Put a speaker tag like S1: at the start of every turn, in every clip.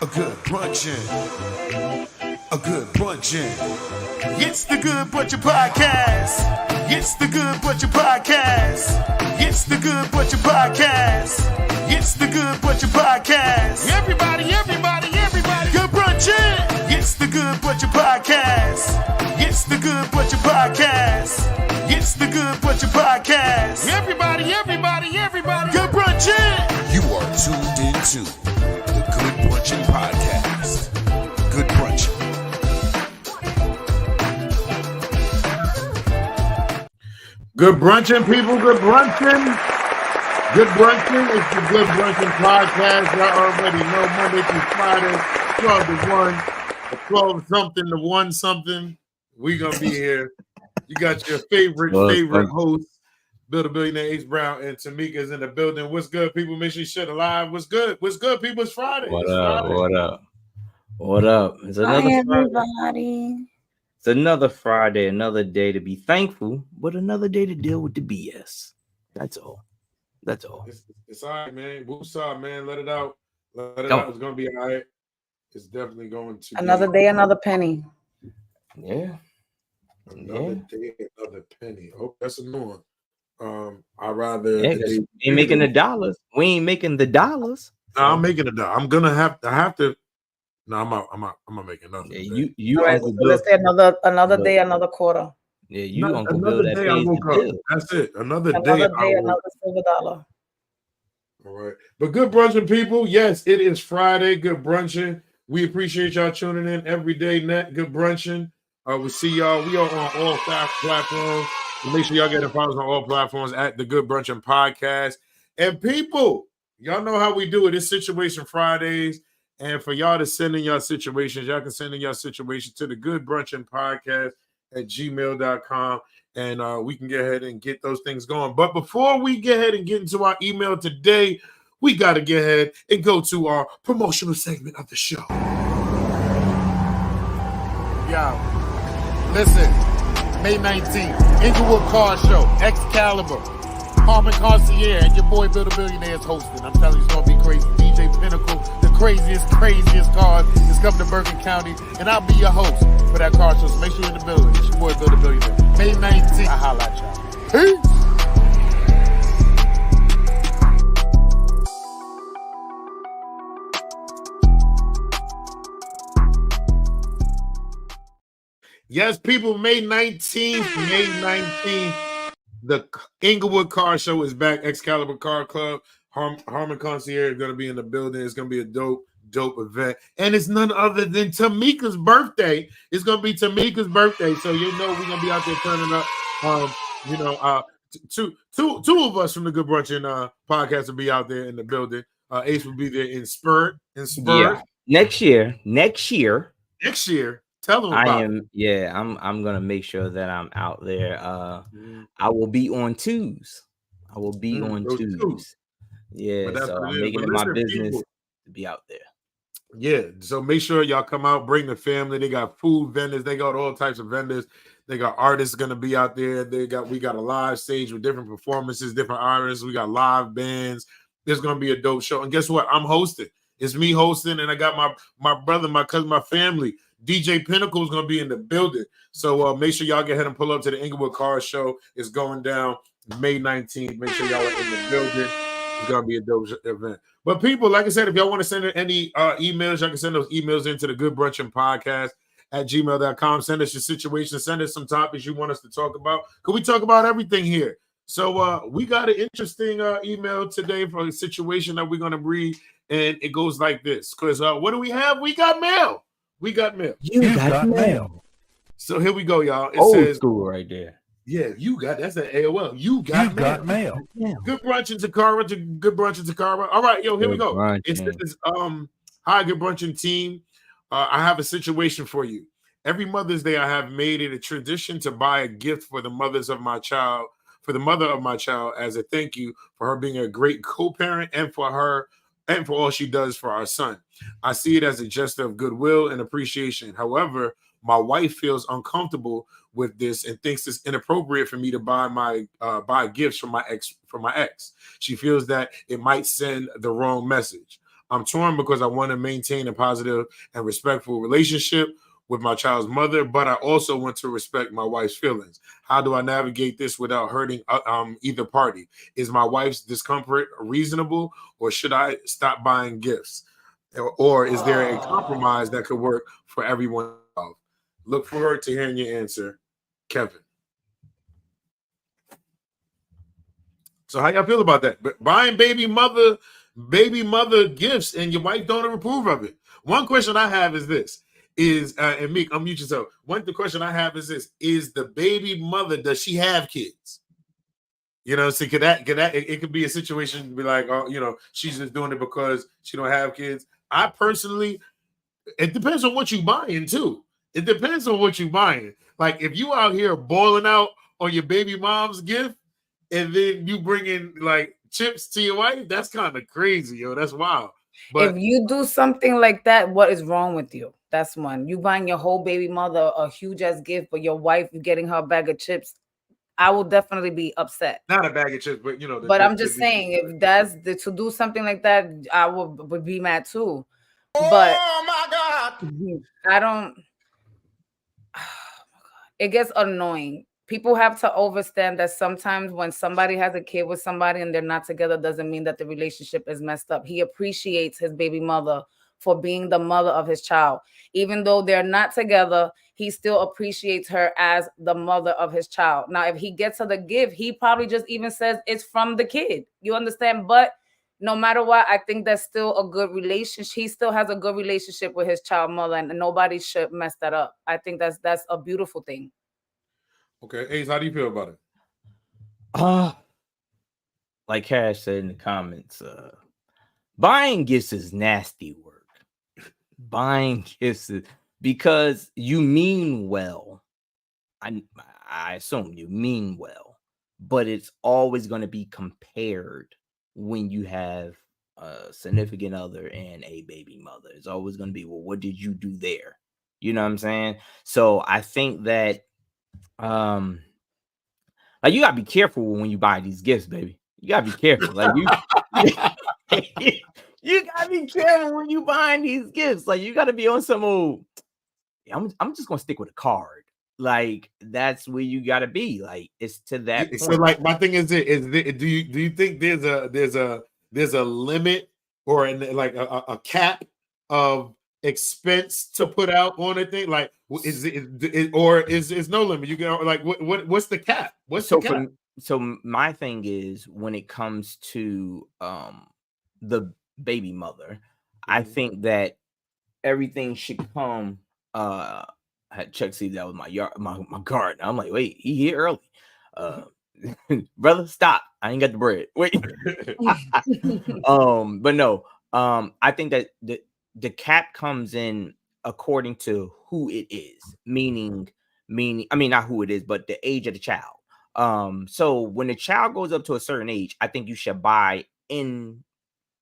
S1: A good brunchin'. A good brunchin'. It's the Good Brunchin Podcast. It's the Good Brunchin Podcast. It's the Good Brunchin Podcast. It's the Good Brunchin Podcast. Everybody. Good brunchin'. It's the Good Brunchin Podcast. It's the Good Brunchin Podcast. It's the Good Brunchin Podcast. Everybody. Good brunchin'. You are tuned into the Good Brunchin Podcast. Good Brunchin.
S2: Good brunchin', people. Good brunchin'. Good brunchin'. It's the Good Brunchin Podcast. Y'all already know Monday through Friday, 12 to 1, or 12 something to 1 something. We gonna be here. You got your favorite host, Bill the Billionaire Ace Brown, and Tamika's in the building. What's good, people? Make sure you share the live. What's good, people? It's Friday.
S3: What up? It's another
S4: Hi,
S3: Friday.
S4: everybody.
S3: It's another Friday, another day to be thankful, but another day to deal with the BS. That's all.
S2: It's all right, man. Woosah, man. Let it out. Let it
S3: Go.
S2: out. It's gonna be all right. It's definitely going to
S4: Another day, another penny.
S3: Yeah.
S2: Another day, another penny. Oh, that's a new one. I'd rather.
S3: Yeah, 'cause we ain't making the dollars. We ain't making the dollars.
S2: No, I'm making it. I'm gonna have. I have to. No, I'm not making nothing.
S3: Yeah, you
S4: All right,
S3: Uncle
S4: so
S3: Bill.
S4: let's say another day, another quarter.
S3: Yeah, you Uncle Bill
S2: Another
S3: that
S2: day I
S3: pays
S2: woke
S3: the
S2: up.
S3: bill.
S2: That's it. Another
S4: Another
S2: day.
S4: day, another silver dollar.
S2: All right. But good brunching, people. Yes, it is Friday. Good brunching. We appreciate y'all tuning in every day. Good brunching. We'll see y'all. We are on all 5 platforms. So make sure y'all get the follows on all platforms at the Good Brunchin Podcast. And people, y'all know how we do it. It's Situation Fridays. And for y'all to send in your situations, y'all can send in your situation to the Good Brunchin Podcast at gmail.com. And we can get ahead and get those things going. But before we get ahead and get into our email today, we got to get ahead and go to our promotional segment of the show.
S5: Yo, listen, May 19th, Inglewood Car Show, Excalibur, Harmon Concierge, and your boy Bill the Billionaire is hosting. I'm telling you, it's going to be crazy. DJ Pinnacle, the craziest cars is coming to Bergen County, and I'll be your host for that car show. So make sure you're in the building. It's your boy Bill the Billionaire. May 19th, I holla at y'all. Peace.
S2: Yes, people, May 19th, the Inglewood Car Show is back. Excalibur Car Club, Harmon Concierge is going to be in the building. It's going to be a dope event. And it's none other than Tamika's birthday. It's going to be Tamika's birthday. So you know we're going to be out there turning up. Two of us from the Good Brunchin Podcast will be out there in the building. Ace will be there in spirit.
S3: Yeah. Next year.
S2: Next year. Tell them about it.
S3: I'm gonna make sure that I'm out there. I will be on twos. Yeah, so I'm making it my business to be out there.
S2: Yeah, so make sure y'all come out, bring the family. They got food vendors, they got all types of vendors. They got artists gonna be out there. We got a live stage with different performances, different artists. We got live bands. There's gonna be a dope show. And guess what? I'm hosting. It's me hosting, and I got my brother, my cousin, my family. DJ Pinnacle is going to be in the building. So make sure y'all get ahead and pull up to the Inglewood Car Show. It's going down May 19th. Make sure y'all are in the building. It's going to be a dope event. But people, like I said, if y'all want to send in any emails, y'all can send those emails into the Good Brunchin Podcast at gmail.com. Send us your situation. Send us some topics you want us to talk about. Because we talk about everything here. So we got an interesting email today for a situation that we're going to read. And it goes like this. Because what do we have? We got mail. You got mail. So here we go, y'all. It
S3: Old
S2: says
S3: school right there.
S2: Yeah, that's an AOL. You got mail. Yeah. Good Brunchin Takara to Good Brunchin Takara. All right, here we go. It says, hi, Good Brunchin team. I have a situation for you. Every Mother's Day, I have made it a tradition to buy a gift for the mother of my child as a thank you for her being a great co-parent and for all she does for our son. I see it as a gesture of goodwill and appreciation. However, my wife feels uncomfortable with this and thinks it's inappropriate for me to buy gifts from my ex. She feels that it might send the wrong message. I'm torn because I want to maintain a positive and respectful relationship with my child's mother, but I also want to respect my wife's feelings. How do I navigate this without hurting either party? Is my wife's discomfort reasonable, or should I stop buying gifts? Or is there a compromise that could work for everyone involved? Look forward to hearing your answer, Kevin. So how y'all feel about that? But buying baby mother gifts and your wife don't approve of it. One question I have is this: and Meek, unmute yourself. The question I have is this: is the baby mother, does she have kids? You know, so could that it could be a situation to be like, oh, you know, she's just doing it because she don't have kids. I personally, it depends on what you buying too. It depends on what you buying. Like if you out here boiling out on your baby mom's gift, and then you bring in like chips to your wife, that's kind of crazy, yo. That's wild. But
S4: if you do something like that, what is wrong with you? That's one. You buying your whole baby mother a huge ass gift, but your wife, you getting her a bag of chips. I will definitely be upset.
S2: Not a bag of chips, but you know.
S4: I'm just saying, if that's to do something like that, I would be mad too. But
S1: oh my God.
S4: I don't. It gets annoying. People have to understand that sometimes when somebody has a kid with somebody and they're not together, doesn't mean that the relationship is messed up. He appreciates his baby mother for being the mother of his child. Even though they're not together, he still appreciates her as the mother of his child. Now, if he gets her the gift, he probably just even says it's from the kid. You understand? But no matter what, I think that's still a good relationship. He still has a good relationship with his child mother, and nobody should mess that up. I think that's a beautiful thing.
S2: Okay, Ace, how do you feel about it?
S3: Like Cash said in the comments, buying gifts is nasty work. Buying gifts is because you mean well. I assume you mean well, but it's always going to be compared when you have a significant other and a baby mother. It's always going to be, well, what did you do there? You know what I'm saying? So I think that like you gotta be careful when you buy these gifts, baby. You gotta be careful. Like you gotta be careful when you buying these gifts. Like you gotta be on some old. I'm just gonna stick with a card. Like that's where you gotta be. Like it's to that point.
S2: So like my thing is do you think there's a limit or a cap of expense to put out on a thing? Like is no limit? You can like what's the cap?
S3: So my thing is when it comes to the baby mother, I think that everything should come. I had checked see that was my garden. I'm like, wait, he here early. Brother, stop. I ain't got the bread. Wait. But no, I think that the cap comes in according to who it is, meaning, I mean, not who it is, but the age of the child. So when the child goes up to a certain age, I think you should buy in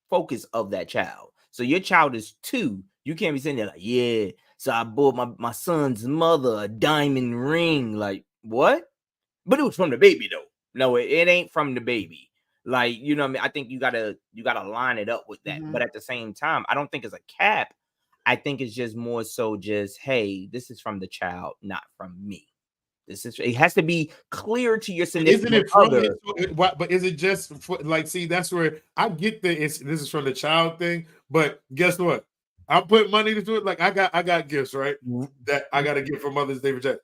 S3: focus of that child. So your child is 2. You can't be sitting there like, yeah, so I bought my son's mother a diamond ring. Like, what? But it was from the baby, though. No, it ain't from the baby. Like, you know what I mean? I think you gotta line it up with that. Mm-hmm. But at the same time, I don't think it's a cap. I think it's just more so just, hey, this is from the child, not from me. It has to be clear to your significant other.
S2: But is it just like, see, that's where I get this is from the child thing. But guess what? I put money into it. Like I got gifts, right? That I got to give for Mother's Day for Jack.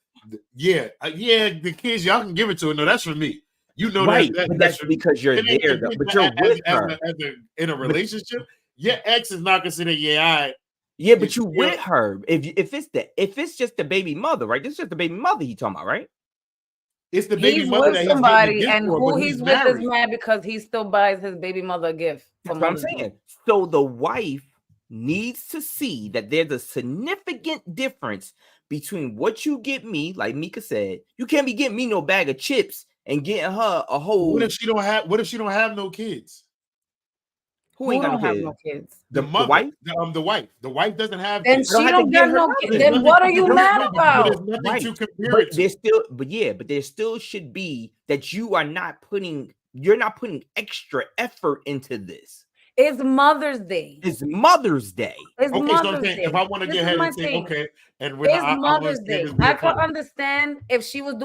S2: Yeah, the kids, y'all can give it to her. No, that's for me. You know,
S3: right? That's because you're there, but you're with her
S2: in a relationship. Your ex is not considered.
S3: Yeah, but you with her. If it's just the baby mother, right? This is just the baby mother he talking about, right?
S2: It's the baby mother
S4: with
S2: that
S4: somebody, and who he's with is mad because he still buys his baby mother a gift.
S3: That's what I'm saying. So the wife needs to see that there's a significant difference between what you get me, like Mika said. You can't be getting me no bag of chips and getting her a whole.
S2: What if she don't have no kids?
S3: Who ain't got no kids?
S2: The mother, the wife. The wife doesn't have
S4: kids. Then she don't get no kids. Then what are you mad about?
S2: There's nothing to compare it to.
S3: But there still should be that you're not putting extra effort into this.
S4: It's Mother's Day.
S3: It's Mother's Day.
S4: It's
S2: Okay, so I'm
S4: Mother's
S2: saying
S4: Day.
S2: if I want to
S4: This
S2: get
S4: is
S2: ahead
S4: my
S2: and say,
S4: thing.
S2: okay, and
S4: It's
S2: I
S4: Mother's
S2: understand
S4: Day.
S2: this
S4: I
S2: being
S4: could
S2: funny.
S4: understand if he was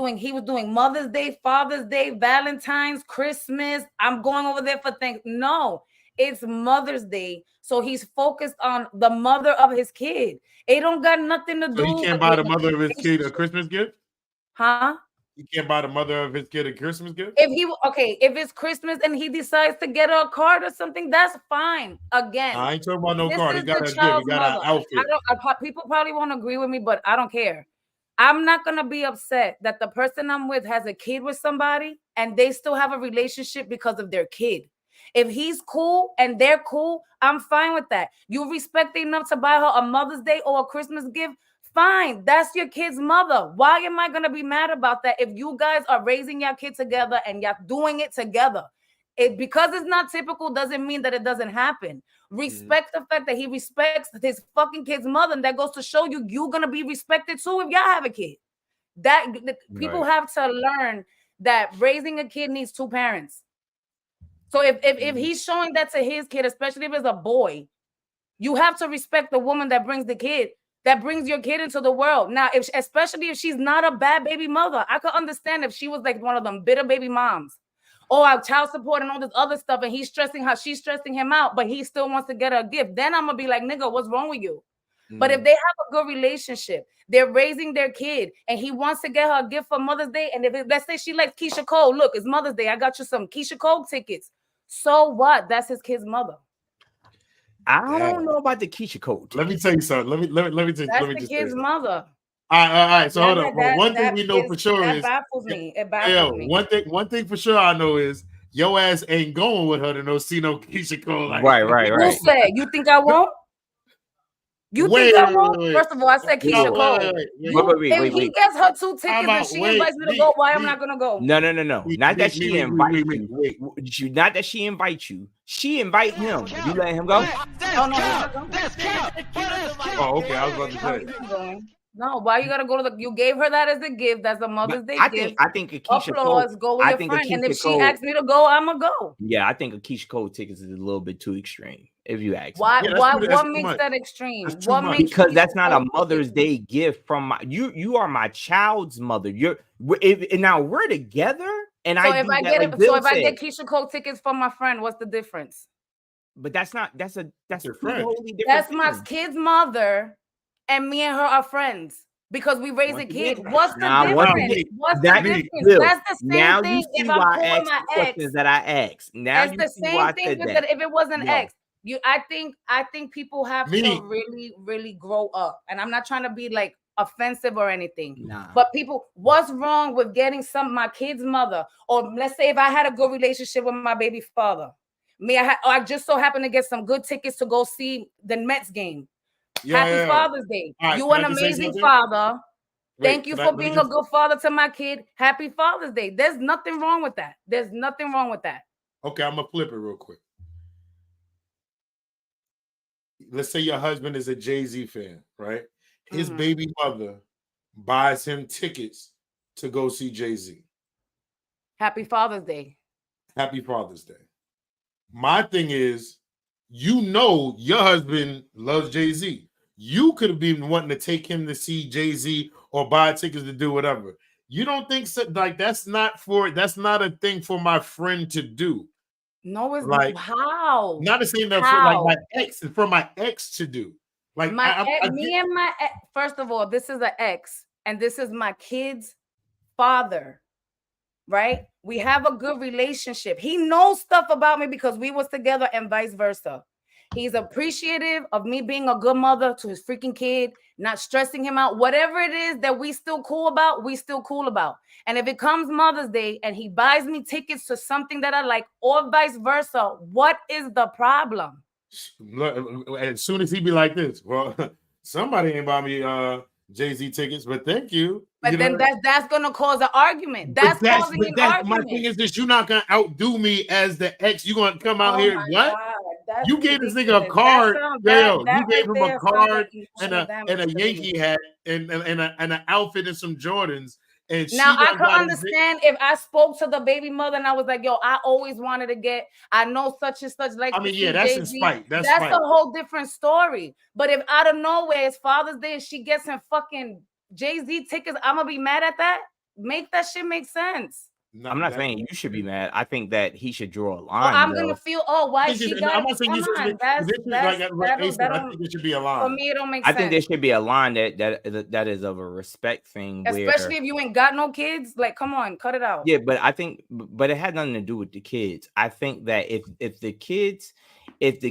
S4: doing Mother's Day, Father's Day, Valentine's, Christmas. I'm going over there for things. No, it's Mother's Day. So he's focused on the mother of his kid. It don't got nothing to do
S2: So he can't
S4: with
S2: buy the mother of his kid a Christmas gift?
S4: huh?
S2: He can't buy the mother of his kid a Christmas gift?
S4: If it's Christmas and he decides to get her a card or something, that's fine. Again,
S2: I ain't talking about no
S4: this
S2: card. He
S4: is
S2: got
S4: the
S2: a gift. He
S4: child's
S2: got an
S4: mother.
S2: outfit.
S4: People probably won't agree with me, but I don't care. I'm not gonna be upset that the person I'm with has a kid with somebody and they still have a relationship because of their kid. If he's cool and they're cool, I'm fine with that. You respect enough to buy her a Mother's Day or a Christmas gift. Fine, that's your kid's mother. Why am I gonna be mad about that if you guys are raising your kid together and you're doing it together? Because it's not typical doesn't mean that it doesn't happen. Respect the fact that he respects his fucking kid's mother, and that goes to show you you're gonna be respected too if y'all have a kid. People have to learn that raising a kid needs two parents. So if he's showing that to his kid, especially if it's a boy, you have to respect the woman that brings the kid, that brings your kid into the world. Now, especially if she's not a bad baby mother, I could understand if she was like one of them bitter baby moms. Oh, our child support and all this other stuff, and she's stressing him out, but he still wants to get her a gift. Then I'm gonna be like, nigga, what's wrong with you? But if they have a good relationship, they're raising their kid, and he wants to get her a gift for Mother's Day, and let's say she likes Keisha Cole, look, it's Mother's Day, I got you some Keisha Cole tickets. So what? That's his kid's mother.
S3: I don't know about the Keisha Cole.
S2: Let me tell you something. Let me
S4: That's the kid's mother.
S2: All right. So hold on. One thing we know for sure is
S4: that baffles me. It baffles me.
S2: One thing for sure I know is your ass ain't going with her to see no Keisha Cole. Like
S3: Right.
S4: Who said? You think I won't? Think I won't? First of all, I said Keisha Cole. If he gets her 2 tickets and she invites me to go, why am I not gonna go?
S3: No. Not that she invites you. Not that she invites you. She invite him. You let him go?
S4: No.
S2: Oh, okay. I was about to say.
S4: No, why you gotta go to you gave her that as a gift. That's a Mother's Day gift.
S3: I think a Keisha
S4: Applause,
S3: Cole.
S4: go with your friend. And if she asks me to go, I'ma go.
S3: Yeah, I think a Keisha Cole tickets is a little bit too extreme. If you ask
S4: why,
S3: me.
S4: what makes that extreme? What makes
S3: because that's not a Mother's Day gift from my you are my child's mother. Now we're together, and
S4: so if I get Keisha Cole tickets from my friend, what's the difference?
S3: But that's
S2: your friend.
S3: Totally different.
S4: That's my kid's mother, and me and her are friends because we raise a kid. What's the difference? What's the difference? That's the same thing. If I'm cool with my ex,
S3: that I asked. Now
S4: that's the same thing with that. If it was an ex. I think people have to really, really grow up. And I'm not trying to be like offensive or anything.
S3: Nah.
S4: But what's wrong with getting my kid's mother? Or let's say if I had a good relationship with my baby father. I just so happened to get some good tickets to go see the Mets game. Happy Father's Day. Right, you an amazing father. Thank you for being a good father to my kid. Happy Father's Day. There's nothing wrong with that. There's nothing wrong with that.
S2: Okay, I'm gonna flip it real quick. Let's say your husband is a Jay-Z fan, right? His baby mother buys him tickets to go see Jay-Z.
S4: Happy Father's Day.
S2: Happy Father's Day. My thing is, your husband loves Jay-Z. You could have been wanting to take him to see Jay-Z or buy tickets to do whatever. You don't think so? Like that's not a thing for my friend to do.
S4: No, it's like how?
S2: Not the same that for my ex to do. Like
S4: first of all, this is an ex, and this is my kid's father, right? We have a good relationship. He knows stuff about me because we was together and vice versa. He's appreciative of me being a good mother to his freaking kid, not stressing him out. Whatever it is that we still cool about, we still cool about. And if it comes Mother's Day and he buys me tickets to something that I like or vice versa, what is the problem?
S2: As soon as he be like this, well, somebody ain't buy me Jay-Z tickets, but thank you.
S4: But then that's gonna cause an argument. That's causing an argument.
S2: My thing is this: you're not gonna outdo me as the ex. You gonna come out here? What? You gave this nigga a card. You gave him a card and a Yankee hat and an outfit and some Jordans, And she
S4: now I
S2: done
S4: can
S2: got
S4: understand if I spoke to the baby mother and I was like, yo, I always wanted to get, I know such and such like
S2: I mean, yeah, that's in
S4: Jay-Z.
S2: spite. That's
S4: a
S2: spite.
S4: whole different story. But if out of nowhere it's Father's Day and she gets him fucking Jay-Z tickets, I'm gonna be mad at that. Make that shit make sense.
S3: I'm not saying you should be mad. I think that he should draw a
S4: Oh,
S3: line.
S4: I'm gonna feel, why she got
S2: I'm not saying you should. I think there should be a line.
S4: For me, it don't make
S3: I
S4: sense.
S3: think there should be a line that is of a respect thing.
S4: Especially if you ain't got no kids. Like, come on, cut it out.
S3: Yeah, but I think, but it had nothing to do with the kids. I think that if the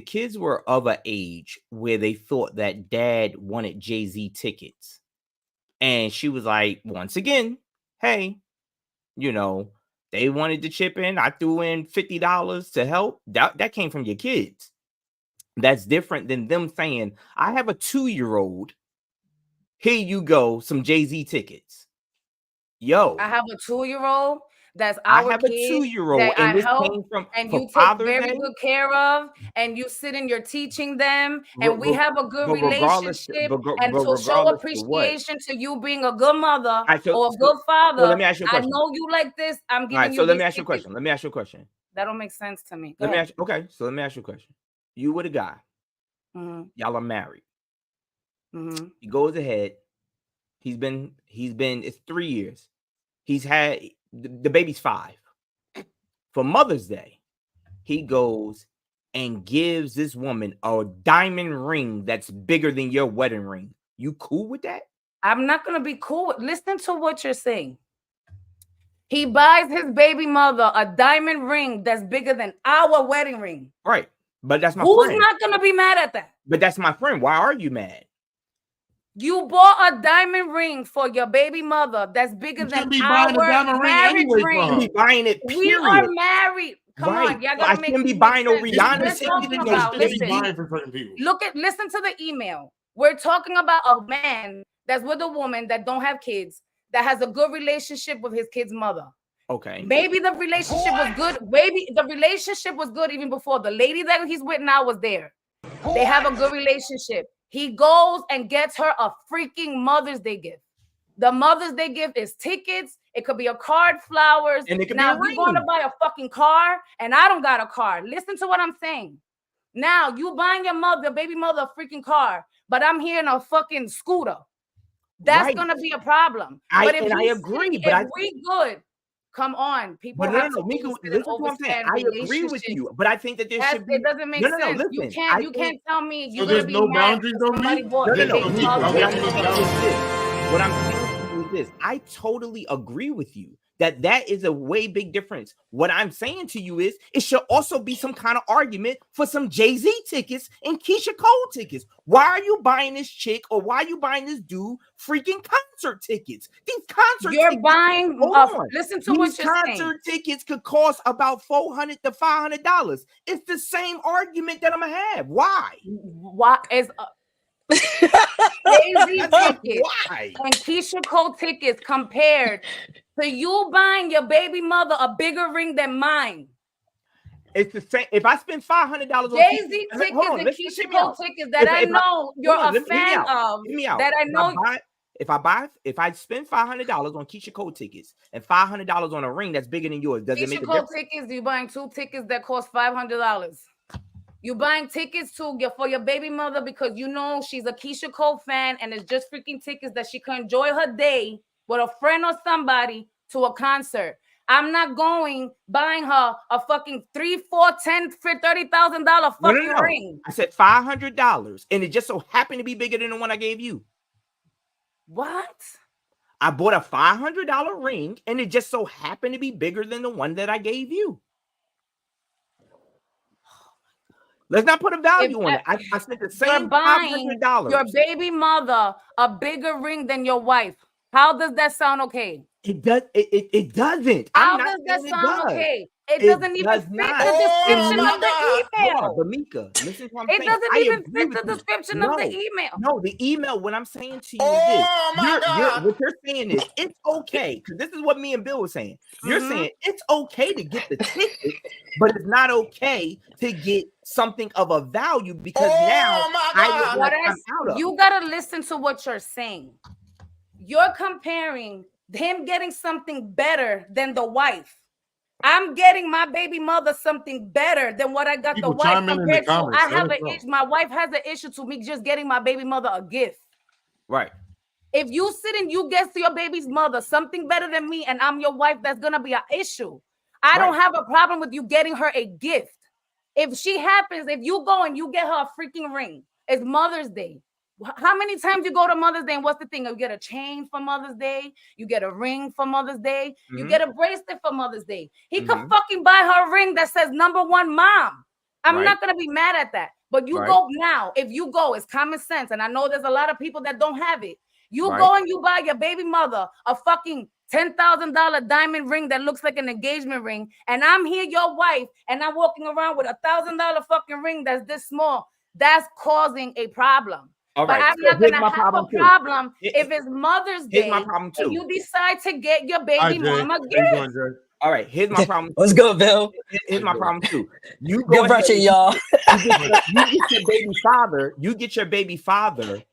S3: kids were of an age where they thought that dad wanted Jay-Z tickets, and she was like, once again, hey, you know, they wanted to chip in. I threw in $50 to help. That came from your kids. That's different than them saying, I have a 2-year-old. Here you go, some Jay-Z tickets. Yo,
S4: I have a 2-year-old. That's
S3: I
S4: our
S3: have
S4: kid
S3: a 2-year-old,
S4: that
S3: and
S4: I
S3: this
S4: help,
S3: came from
S4: and
S3: for
S4: you take
S3: Father's
S4: very
S3: Day.
S4: good care of, and you sit and you're teaching them, and we have a good
S3: but regardless-
S4: relationship,
S3: but
S4: and
S3: but
S4: to show
S3: regardless of what?
S4: appreciation to you being a good mother
S3: so-
S4: or a
S3: so-
S4: good father.
S3: let me ask you a
S4: I
S3: question.
S4: know you like this. I'm
S3: All
S4: giving
S3: right,
S4: you.
S3: so let
S4: these
S3: me ask you a
S4: tickets.
S3: question. Let me ask you a question.
S4: That don't make sense to me. Go
S3: Let me
S4: ahead.
S3: ask. Okay, so let me ask you a question. You with a guy.
S4: Mhm,
S3: Y'all are married.
S4: mhm.
S3: He goes ahead. He's been. It's 3 years. He's had the baby's 5. For Mother's Day, he goes and gives this woman a diamond ring that's bigger than your wedding ring. You cool with that?
S4: I'm not gonna be cool. Listen to what you're saying. He buys his baby mother a diamond ring that's bigger than our wedding ring.
S3: Right. But that's my
S4: Who's
S3: friend.
S4: not gonna be mad at that?
S3: But that's my friend. Why are you mad?
S4: You bought a diamond ring for your baby mother that's bigger
S2: You
S4: than
S2: should be
S4: our
S2: buying a diamond ring
S4: marriage
S2: anyway for
S4: ring.
S2: her.
S3: You be buying it,
S4: We
S3: period.
S4: are married. Come
S3: Right.
S4: on, y'all
S3: So I
S4: gotta make
S3: shouldn't be
S4: it
S3: buying no
S4: make sense.
S3: Rihanna
S4: We're
S3: ticket
S4: talking
S3: because
S4: about,
S2: Should be
S4: listen,
S2: buying for certain people.
S4: listen to the email. We're talking about a man that's with a woman that don't have kids, that has a good relationship with his kid's mother.
S3: Okay.
S4: Maybe the relationship was good. Maybe the relationship was good even before the lady that he's with now was there. They have a good relationship. He goes and gets her a freaking Mother's Day gift. The Mother's Day gift is tickets. It could be a card, flowers.
S3: And it could
S4: now,
S3: be a
S4: you're going to
S3: ring.
S4: buy a fucking car, and I don't got a car. Listen to what I'm saying. Now, you buying your mother, baby mother, a freaking car, but I'm here in a fucking scooter. That's
S3: Right.
S4: going to be a problem.
S3: I
S4: But if
S3: agree, but
S4: we good, come on. People
S3: But
S4: have
S3: no,
S4: to
S3: Mika,
S4: understand
S3: listen to what I'm saying.
S4: overstand
S3: I agree with
S4: relationships.
S3: you, but I think that there should be.
S4: It doesn't make
S3: No,
S4: sense.
S3: listen.
S4: You can't tell me you're
S2: there's
S4: gonna be
S2: no
S4: mad
S2: boundaries
S4: if
S2: on
S4: somebody
S2: me?
S4: bought
S3: No,
S4: their
S3: no,
S4: baby
S3: Mika,
S4: mother.
S3: what I'm saying is this. What I'm saying to you is this. I totally agree with you that is a way big difference. What I'm saying to you is it should also be some kind of argument for some Jay-Z tickets and Keisha Cole tickets. Why are you buying this chick or why are you buying this dude freaking concert tickets? These concert
S4: You're
S3: tickets,
S4: buying.
S3: hold on.
S4: Listen to what
S3: These
S4: you're saying.
S3: concert tickets could cost about $400 to $500. It's the same argument that I'm gonna have. Why?
S4: Why is Jay-Z tickets
S3: Why?
S4: and Keisha Cole tickets compared to you buying your baby mother a bigger ring than mine?
S3: It's the same. If I spend $500 on
S4: Jay-Z
S3: Keisha,
S4: tickets
S3: hold on,
S4: and
S3: listen,
S4: Keisha
S3: hear me
S4: Cole
S3: out.
S4: tickets that I know you're
S3: hold on,
S4: a
S3: hear me
S4: fan
S3: out.
S4: of.
S3: Hear me out.
S4: That I know.
S3: If I spend $500 on Keisha Cole tickets and $500 on a ring that's bigger than yours, does it make
S4: Keisha
S3: a
S4: Cole
S3: difference?
S4: tickets, you buying 2 tickets that cost $500. You buying tickets for your baby mother because you know she's a Keisha Cole fan and it's just freaking tickets that she can enjoy her day with a friend or somebody to a concert. I'm not buying her a fucking $3, $4, $10, $30,000 fucking
S3: No.
S4: ring.
S3: I said $500, and it just so happened to be bigger than the one I gave you.
S4: What?
S3: I bought a $500 ring, and it just so happened to be bigger than the one that I gave you. Let's not put a value on it. I spent the same
S4: You're buying
S3: $500.
S4: your baby mother a bigger ring than your wife. How does that sound okay?
S3: It does. It doesn't.
S4: How does that sound okay? It doesn't even fit the description of the email.
S3: But Mika, listen to what I'm saying.
S4: It doesn't even fit the description of the email.
S3: No, the email, what I'm saying to you is this. What you're saying is it's okay. Because this is what me and Bill were saying. You're saying it's okay to get the ticket, but it's not okay to get something of a value because now I'm out of.
S4: You gotta listen to what you're saying. You're comparing him getting something better than the wife. I'm getting my baby mother something better than what I got
S2: People
S4: the wife
S2: chime in the
S4: compared to.
S2: comments.
S4: I have
S2: Let us
S4: an
S2: know.
S4: issue. My wife has an issue to me just getting my baby mother a gift.
S3: Right.
S4: If you sit and you get to your baby's mother something better than me, and I'm your wife, that's gonna be an issue. I don't have a problem with you getting her a gift. If she happens, if you go and you get her a freaking ring, it's Mother's Day. How many times you go to Mother's Day and what's the thing? You get a chain for Mother's Day, you get a ring for Mother's Day, you get a bracelet for Mother's Day. He could fucking buy her a ring that says #1 mom. I'm not gonna be mad at that. But you go now, if you go, it's common sense. And I know there's a lot of people that don't have it. You go and you buy your baby mother a fucking $10,000 diamond ring that looks like an engagement ring, and I'm here, your wife, and I'm walking around with a $1,000 fucking ring that's this small. That's causing a problem.
S3: All
S4: but
S3: right.
S4: I'm not gonna have a problem if it's Mother's Day.
S3: Here's my problem too.
S4: And you decide to get your baby mama gift.
S3: All right, here's my problem.
S6: Let's go, Bill.
S3: Here's my problem too. You
S6: Good
S3: go ahead,
S6: brunchin', y'all.
S3: you get your baby father. You get your baby father.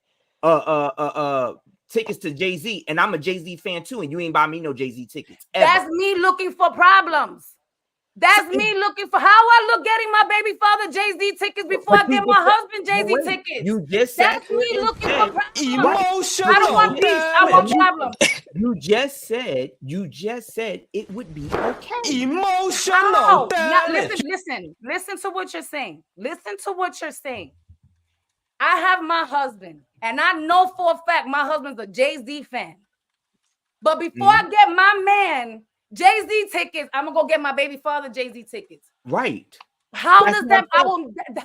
S3: Tickets to Jay-Z, and I'm a Jay-Z fan too, and you ain't buy me no Jay-Z tickets. Ever.
S4: That's me looking for problems. That's me looking for how I look getting my baby father Jay-Z tickets before I get my husband Jay-Z tickets.
S3: You just said
S4: that's me looking for problems.
S6: Emotional.
S4: I don't want peace. I want problems.
S3: You just said it would be okay.
S6: Emotional.
S4: No, now listen to what you're saying. Listen to what you're saying. I have my husband, and I know for a fact my husband's a Jay-Z fan. But before I get my man Jay-Z tickets, I'm gonna go get my baby father Jay-Z tickets.
S3: Right.
S4: How does that make sense?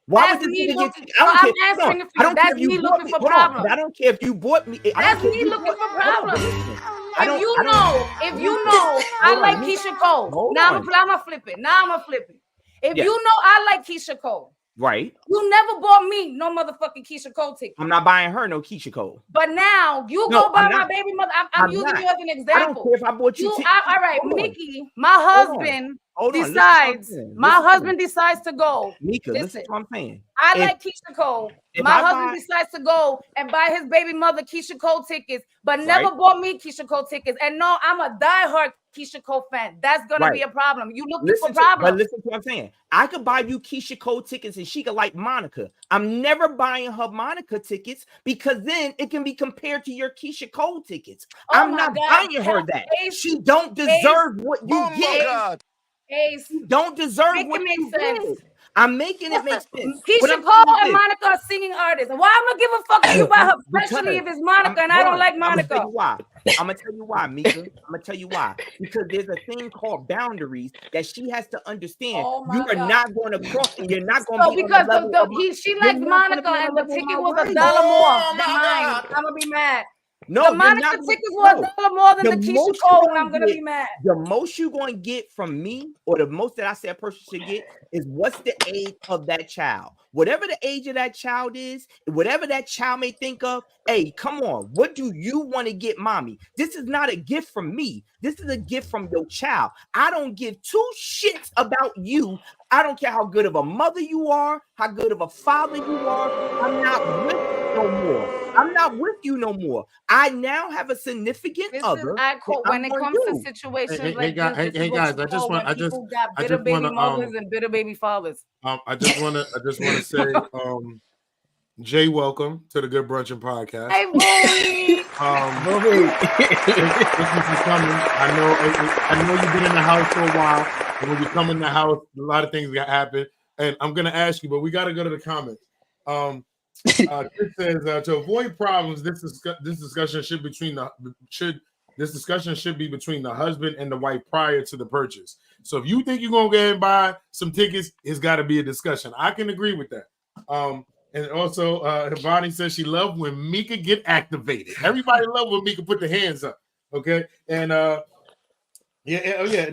S3: Why would you get?
S4: I'm answering it for you. That's me looking for problems.
S3: I don't care if you bought me.
S4: That's me looking for problems. If you know, I like Keisha Cole. Now I'm gonna flip it. If you know I like Keisha Cole.
S3: Right.
S4: You never bought me no motherfucking Keisha Cole ticket.
S3: I'm not buying her no Keisha Cole.
S4: But now you go buy my baby mother. I'm using you as an example.
S3: I don't care if I bought you.
S4: All right, Mickey, my husband decides. My husband decides to go.
S3: Mika, listen to what I'm saying.
S4: I like Keisha Cole. My husband decides to go and buy his baby mother Keisha Cole tickets, but never bought me Keisha Cole tickets. And no, I'm a diehard Keisha Cole fan. That's gonna be a problem. You looking for problems.
S3: But listen to what I'm saying. I could buy you Keisha Cole tickets and she could like Monica. I'm never buying her Monica tickets because then it can be compared to your Keisha Cole tickets. I'm not buying her that. She don't deserve what you get. She don't deserve what you get. I'm making it make sense.
S4: Keisha Cole and Monica are singing artists. Why I'm gonna give a fuck if you buy her, especially if it's Monica and I don't like Monica.
S3: I'm gonna tell you why, Mika. I'm gonna tell you why. Because there's a thing called boundaries that she has to understand. You are not going to cross, and you're not going to be
S4: because she likes Monica, and the ticket was $1 more than mine. I'm gonna be mad.
S3: No,
S4: the Monica tickets were $1 more than the Keisha Cole, and I'm gonna be mad.
S3: The most you're going to get from me, or the most that I say a person should get, is what's the age of that child. Whatever the age of that child is, whatever that child may think of, hey, come on, what do you want to get mommy? This is not a gift from me. This is a gift from your child. I don't give two shits about you. I don't care how good of a mother you are, how good of a father you are. I'm not with you no more. I'm not with you no more. I now have a significant other.
S4: When it comes to situations like this,
S2: hey guys, I just want
S4: got bitter baby mothers and bitter baby fathers.
S2: I just want to say, Jay, welcome to the Good Brunchin Podcast.
S4: Hey, Bobby.
S2: Thank you for coming. I know you've been in the house for a while, and when you come in the house, a lot of things got happen. And I'm gonna ask you, but we got to go to the comments. Chris says to avoid problems, this discussion should be between the husband and the wife prior to the purchase. So if you think you're gonna go ahead and buy some tickets, it's got to be a discussion. I can agree with that. And also, Bonnie says she loved when Mika get activated. Everybody loved when Mika put the hands up. Okay, and and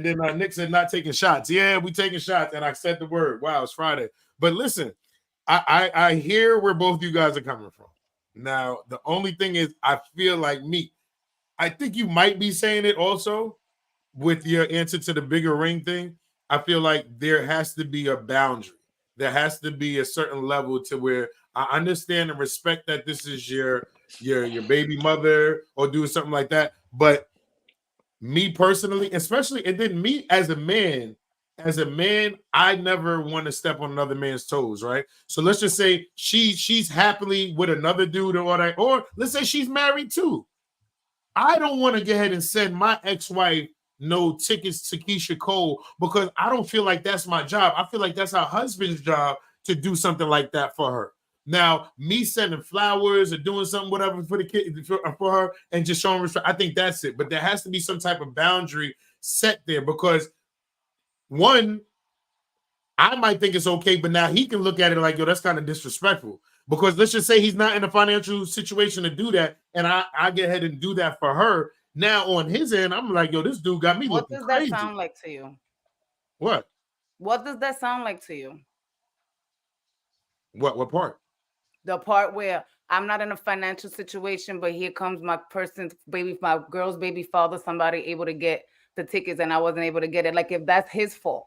S2: then Nick said not taking shots. Yeah, we taking shots, and I said the word. Wow, it's Friday. But listen, I hear where both you guys are coming from. Now, the only thing is, I feel like I think you might be saying it also with your answer to the bigger ring thing. I feel like there has to be a boundary. There has to be a certain level to where I understand and respect that this is your your baby mother or doing something like that. But me personally, especially, and then me as a man, I never want to step on another man's toes, right? So let's just say she's happily with another dude or that, or let's say she's married too. I don't want to go ahead and send my ex-wife no tickets to Keisha Cole because I don't feel like that's my job. I feel like that's her husband's job to do something like that for her. Now, me sending flowers or doing something, whatever, for the kid, for her, and just showing respect, I think that's it. But there has to be some type of boundary set there because one, I might think it's okay, but now he can look at it like, yo, that's kind of disrespectful. Because let's just say he's not in a financial situation to do that, and I get ahead and do that for her. Now on his end, I'm like, yo, this dude got me looking crazy.
S4: What does that sound like to you?
S2: What?
S4: What does that sound like to you?
S2: What part?
S4: The part where I'm not in a financial situation, but here comes my girl's baby father, somebody able to get the tickets, and I wasn't able to get it. Like if that's his fault.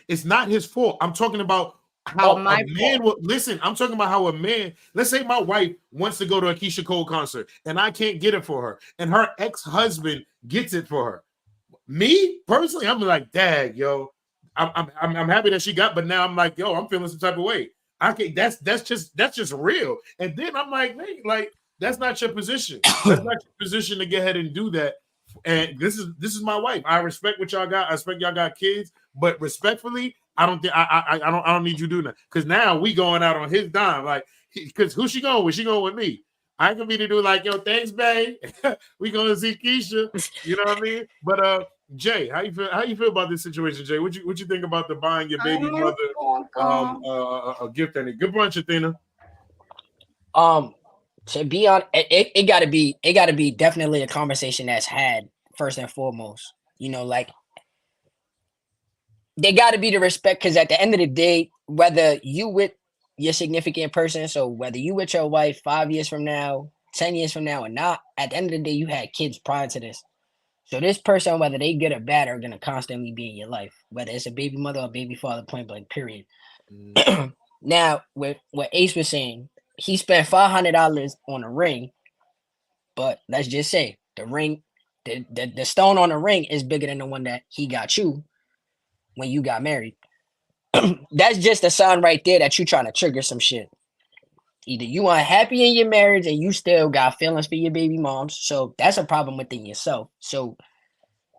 S2: It's not his fault. I'm talking about how a man will listen. I'm talking about how a man, let's say my wife wants to go to a Keisha Cole concert and I can't get it for her, and her ex-husband gets it for her. Me personally, I'm like, dang, yo, I'm happy that she got, but now I'm like, yo, I'm feeling some type of way. I can't, that's just real. And then I'm like, man, like that's not your position. That's not your position to go ahead and do that. And this is my wife. I respect what y'all got. I respect y'all got kids, but respectfully, I don't think I don't need you doing that. Because now we going out on his dime. Like, because who's she going with? She going with me. I can be to do like, yo, thanks, babe. We gonna see Keisha. You know what I mean? But Jay, how you feel about this situation, Jay? What you think about the buying your baby mother a gift? And a good brunch, Athena.
S7: To be on it gotta be definitely a conversation that's had first and foremost. You know, like they gotta be the respect, because at the end of the day, whether you with your significant person, so whether you with your wife 5 years from now, 10 years from now or not, at the end of the day, you had kids prior to this. So this person, whether they good or bad, are gonna constantly be in your life, whether it's a baby mother or baby father, point blank, period. Now, with what Ace was saying, he spent $500 on a ring, but let's just say the ring, the stone on the ring is bigger than the one that he got you when you got married. That's just a sign right there that you trying to trigger some shit. Either you unhappy in your marriage and you still got feelings for your baby moms, so that's a problem within yourself. So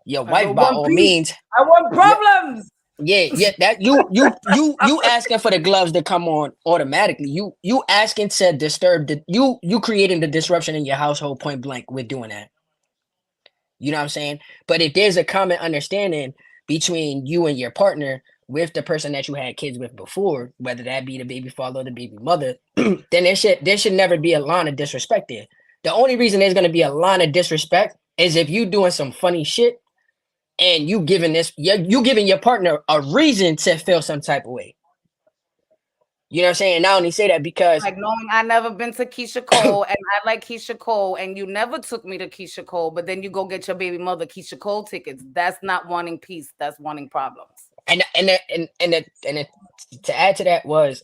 S7: your wife, by all means,
S4: I want problems.
S7: Yeah, that you asking for the gloves to come on automatically. You asking to disturb you creating the disruption in your household, point blank, with doing that. You know what I'm saying? But if there's a common understanding between you and your partner with the person that you had kids with before, whether that be the baby father or the baby mother, then there should never be a line of disrespect there. The only reason there's gonna be a line of disrespect is if you doing some funny shit and you giving your partner a reason to feel some type of way. You know what I'm saying? And I only say that because
S4: like knowing I never been to Keisha Cole and I like Keisha Cole and you never took me to Keisha Cole, but then you go get your baby mother Keisha Cole tickets. That's not wanting peace. That's wanting problems. And
S7: to add to that was,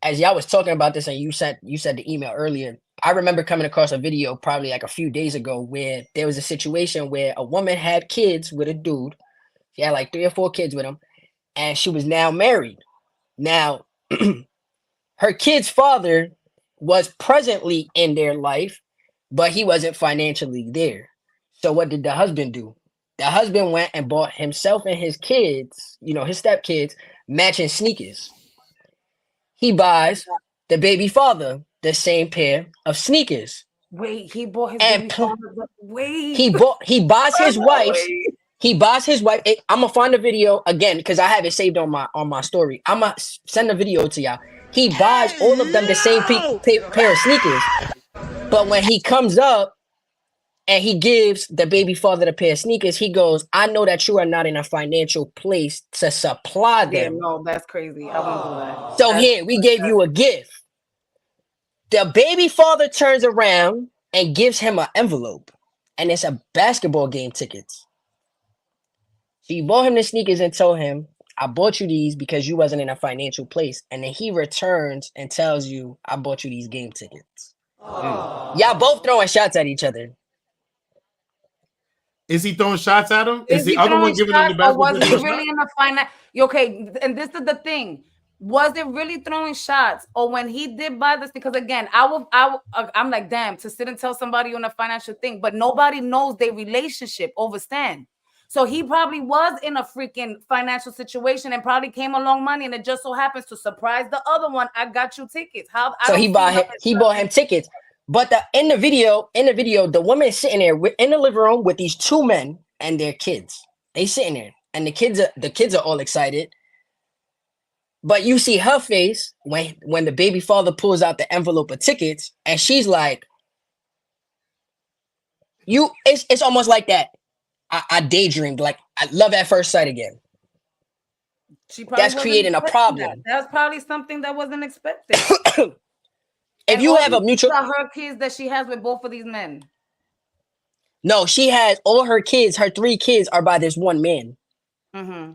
S7: as y'all was talking about this and you said the email earlier, I remember coming across a video probably like a few days ago where there was a situation where a woman had kids with a dude. She had like 3 or 4 kids with him, and she was now married. Now, her kid's father was presently in their life, but he wasn't financially there. So what did the husband do? The husband went and bought himself and his kids, his stepkids, matching sneakers. He buys the baby father the same pair of sneakers.
S4: Wait, he bought his baby father. Wait.
S7: He buys his wife. He buys his wife. I'm gonna find the video again because I have it saved on my story. I'm gonna send the video to y'all. He buys all of them the same pair of sneakers. But when he comes up and he gives the baby father the pair of sneakers, he goes, I know that you are not in a financial place to supply them.
S4: Yeah, no, that's crazy. I won't do that.
S7: So here, we gave you a gift. The baby father turns around and gives him an envelope. And it's a basketball game tickets. So you bought him the sneakers and told him, I bought you these because you wasn't in a financial place. And then he returns and tells you, I bought you these game tickets. Y'all both throwing shots at each other.
S2: Is he throwing shots at him? Is
S4: Is
S2: the
S4: he
S2: other one
S4: throwing
S2: giving him the
S4: shots, or
S2: basketball?
S4: was he really in the finance? Okay, and this is the thing. Was it really throwing shots, or when he did buy this? Because again, I'm like, damn, to sit and tell somebody on a financial thing, but nobody knows their relationship. Overstand. So he probably was in a freaking financial situation and probably came along money, and it just so happens to surprise the other one. I got you tickets.
S7: So he bought him tickets. But in the video, the woman is sitting there in the living room with these two men and their kids. They sitting there, and the kids are all excited. But you see her face when the baby father pulls out the envelope of tickets, and she's like, it's almost like that. I daydreamed, like I love at first sight again. That's creating a problem.
S4: That's probably something that wasn't expected.
S7: If you have a mutual,
S4: her kids that she has with both of these men.
S7: No, she has all her kids. Her 3 kids are by this one man.
S4: Mm-hmm.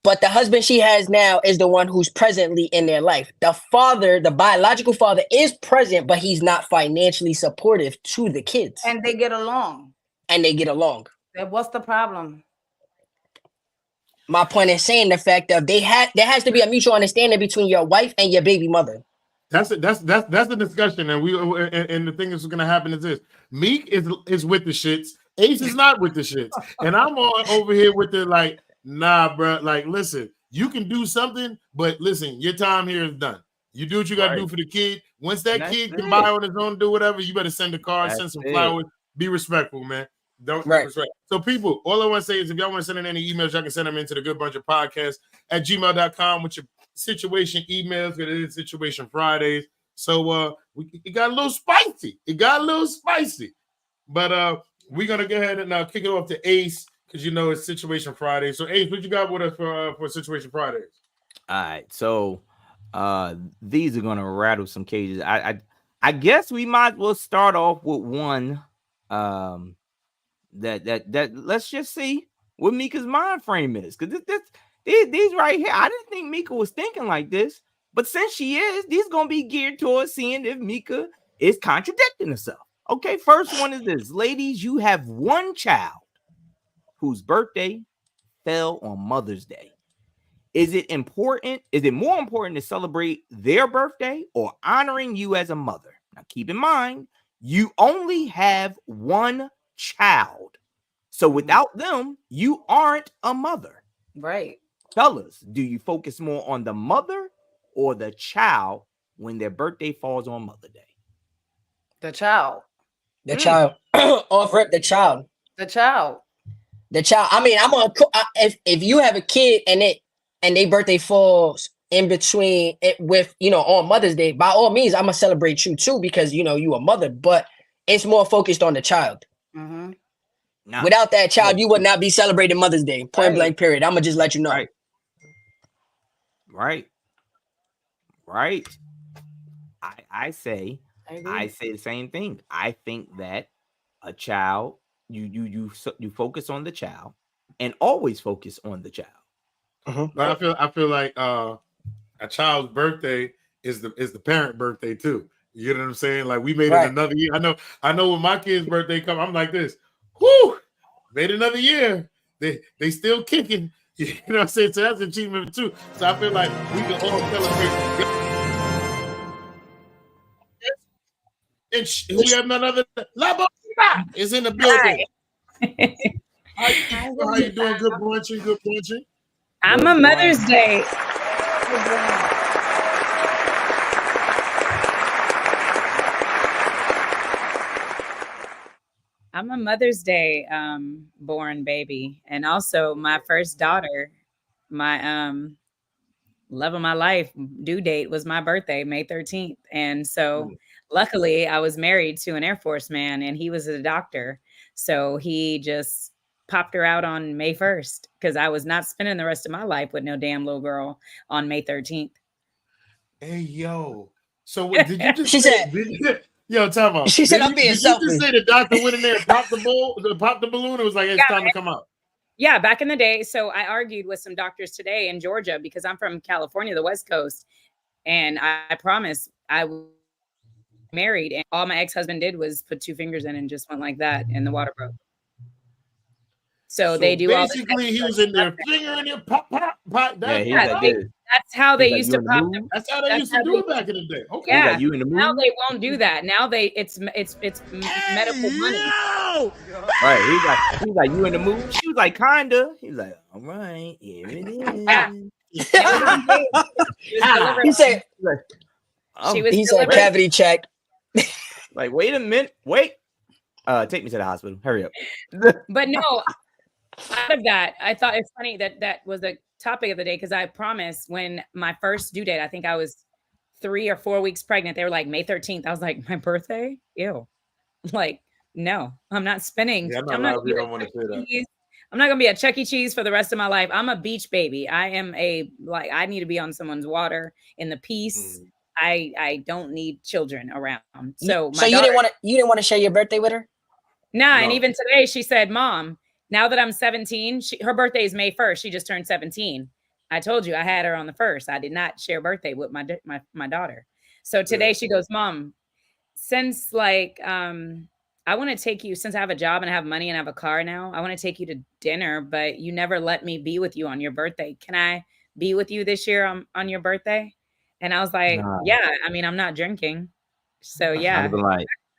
S7: But the husband she has now is the one who's presently in their life. The father, the biological father, is present, but he's not financially supportive to the kids.
S4: And they get along.
S7: Then
S4: what's the problem?
S7: My point is saying the fact that there has to be a mutual understanding between your wife and your baby mother.
S2: That's the discussion, and the thing that's going to happen is this: Meek is with the shits, Ace is not with the shits, and I'm over here with the like, nah, bro. Like, listen, you can do something, but listen, your time here is done. You do what you got to do for the kid. Once that kid can buy on his own, do whatever, you better send a card, send some flowers, be respectful, man. Don't disrespect. So, people, all I want to say is if y'all want to send in any emails, y'all can send them into the Good Brunchin Podcast at gmail.com with your situation emails, because it is Situation Fridays. So it got a little spicy. But we're gonna go ahead and kick it off to Ace, because you know it's Situation Friday. So Ace, what you got with us for Situation Fridays?
S3: All right, so these are gonna rattle some cages. I guess we might as well start off with one that let's just see what Mika's mind frame is, because these right here, I didn't think Mika was thinking like this, but since she is, these gonna be geared towards seeing if Mika is contradicting herself. Okay, first one is this: ladies, you have one child whose birthday fell on Mother's Day. Is it more important to celebrate their birthday or honoring you as a mother? Now, keep in mind, you only have one child. So without them, you aren't a mother.
S4: Right.
S3: Fellas, do you focus more on the mother or the child when their birthday falls on Mother's Day?
S4: The child.
S7: The child. Offer it the child.
S4: The child.
S7: I mean, if you have a kid and their birthday falls in between it with, on Mother's Day, by all means, I'm gonna celebrate you too, because you a mother, but it's more focused on the child.
S4: Mm-hmm.
S7: Without that child, you would not be celebrating Mother's Day. Point blank, period. I'm gonna just let you know.
S3: Right. I say the same thing. I think that a child, you focus on the child and always focus on the child.
S2: But I feel like a child's birthday is the parent birthday too. You know what I'm saying? Like, we made it another year. I know when my kid's birthday comes, I'm like this. Whoo! Made another year. They still kicking. You know what I'm saying? So that's an achievement too. So I feel like we can all celebrate. And we have none other than La is in the building. How you doing? Good brunchin'.
S8: I'm a Mother's Day. I'm a Mother's Day born baby, and also my first daughter, my love of my life due date was my birthday, May 13th. And so luckily I was married to an Air Force man, and he was a doctor. So he just popped her out on May 1st, because I was not spending the rest of my life with no damn little girl on May 13th.
S2: Hey, yo. So what did you just
S7: She
S2: say?
S7: said,
S2: yo, time out.
S7: She said, I'm being selfish.
S2: Did you just say the doctor went in there and popped the balloon? It was like, it's time to come out.
S8: Yeah, back in the day. So I argued with some doctors today in Georgia, because I'm from California, the West Coast. And I promise I married, and all my ex-husband did was put 2 fingers in and just went like that, and the water broke. So they do all this
S2: basically he was in there fingering it, pop, pop, pop.
S8: That's how they used to pop.
S2: That's how they used to do it back in the day. Okay.
S8: Yeah.
S3: Like, you in the
S8: Now
S3: mood?
S8: they won't do that. Now it's medical money.
S3: Right. He's like, you in the mood? She was like, kinda. He was like, all right, here it is.
S8: Yeah.
S7: He said, he said cavity check.
S3: Like, wait a minute. Wait. Take me to the hospital. Hurry up.
S8: But no, out of that, I thought it's funny that was the topic of the day, because I promised when my first due date, I think I was 3 or 4 weeks pregnant. They were like May 13th. I was like, my birthday? Ew. Like, no, I'm not spending.
S2: Yeah,
S8: I'm not gonna be a Chuck E. Cheese for the rest of my life. I'm a beach baby. I am I need to be on someone's water in the peace. I don't need children around. So
S7: you didn't want to share your birthday with her?
S8: Nah, no. And even today she said, Mom, now that I'm 17, her birthday is May 1st. She just turned 17. I told you I had her on the 1st. I did not share birthday with my daughter. So today she goes, Mom, since I want to take you, since I have a job and I have money and I have a car now, I want to take you to dinner, but you never let me be with you on your birthday. Can I be with you this year on your birthday? And I was like, yeah, I mean, I'm not drinking. So yeah.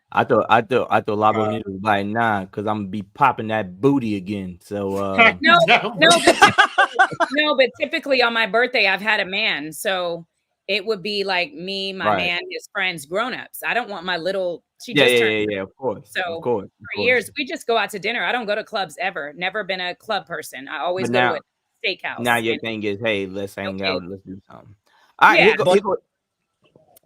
S3: I thought Labo Nita was like, nah, because I'm gonna be popping that booty again. So
S8: no, but typically on my birthday, I've had a man. So it would be like me, my man, his friends, grown-ups. I don't want my little of course. So for years, we just go out to dinner. I don't go to clubs ever. Never been a club person. I always go to a steakhouse.
S3: Now your thing is, hey, let's hang out, let's do something. All right,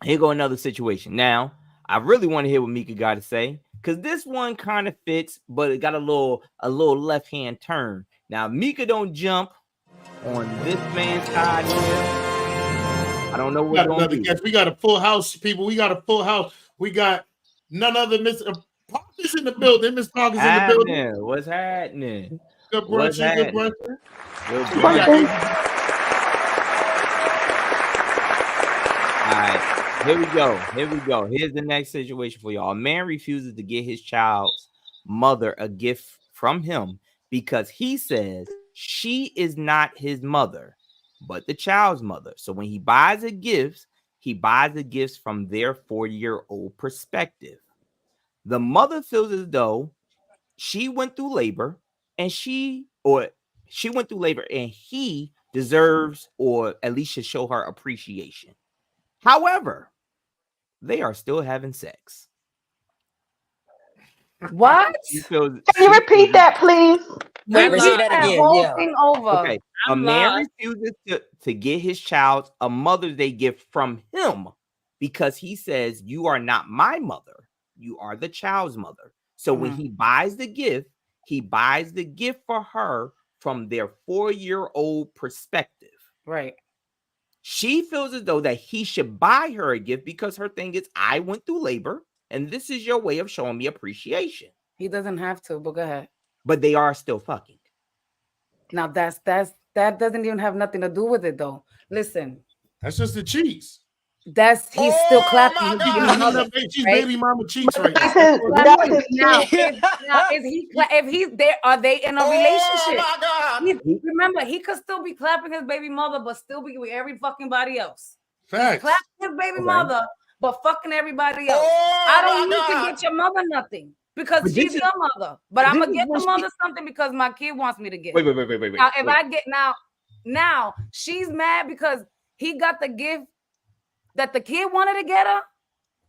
S3: here go another situation. Now, I really want to hear what Mika got to say, because this one kind of fits, but it got a little left-hand turn. Now, Mika don't jump on this man's side here. I don't know what's going to be.
S2: We got a full house, people. We got a full house. We got none other Miss Park is in the building. Miss Park is in the building.
S3: What's happening?
S2: Good Brunchin. Good Brunchin.
S3: Good Brunchin. All right, here we go. Here's the next situation for y'all. A man refuses to get his child's mother a gift from him because he says she is not his mother, but the child's mother. So when he buys a gift, he buys the gifts from their 4-year-old perspective. The mother feels as though she went through labor and he deserves, or at least should show her appreciation. However, they are still having sex.
S4: What?
S9: Can you repeat that, please?
S7: Say that again.
S4: Whole thing over.
S3: Okay. A man refuses to get his child a Mother's Day gift from him because he says, you are not my mother. You are the child's mother. So when he buys the gift for her from their 4-year-old perspective.
S4: Right.
S3: She feels as though that he should buy her a gift because her thing is, I went through labor and this is your way of showing me appreciation.
S4: He doesn't have to, but go ahead.
S3: But they are still fucking.
S4: Now that doesn't even have nothing to do with it though. Listen.
S2: That's just the cheese.
S4: He's still clapping.
S2: She's baby mama cheeks right
S4: now. If he's there, are they in a relationship?
S6: Oh my God.
S4: Remember, he could still be clapping his baby mother, but still be with every fucking body else.
S2: Facts.
S4: Clapping his baby mother, but fucking everybody else. I don't need to get your mother nothing because she's your mother. But I'm gonna get the mother something because my kid wants me to get.
S3: Wait.
S4: Now, if I get now she's mad because he got the gift that the kid wanted to get her.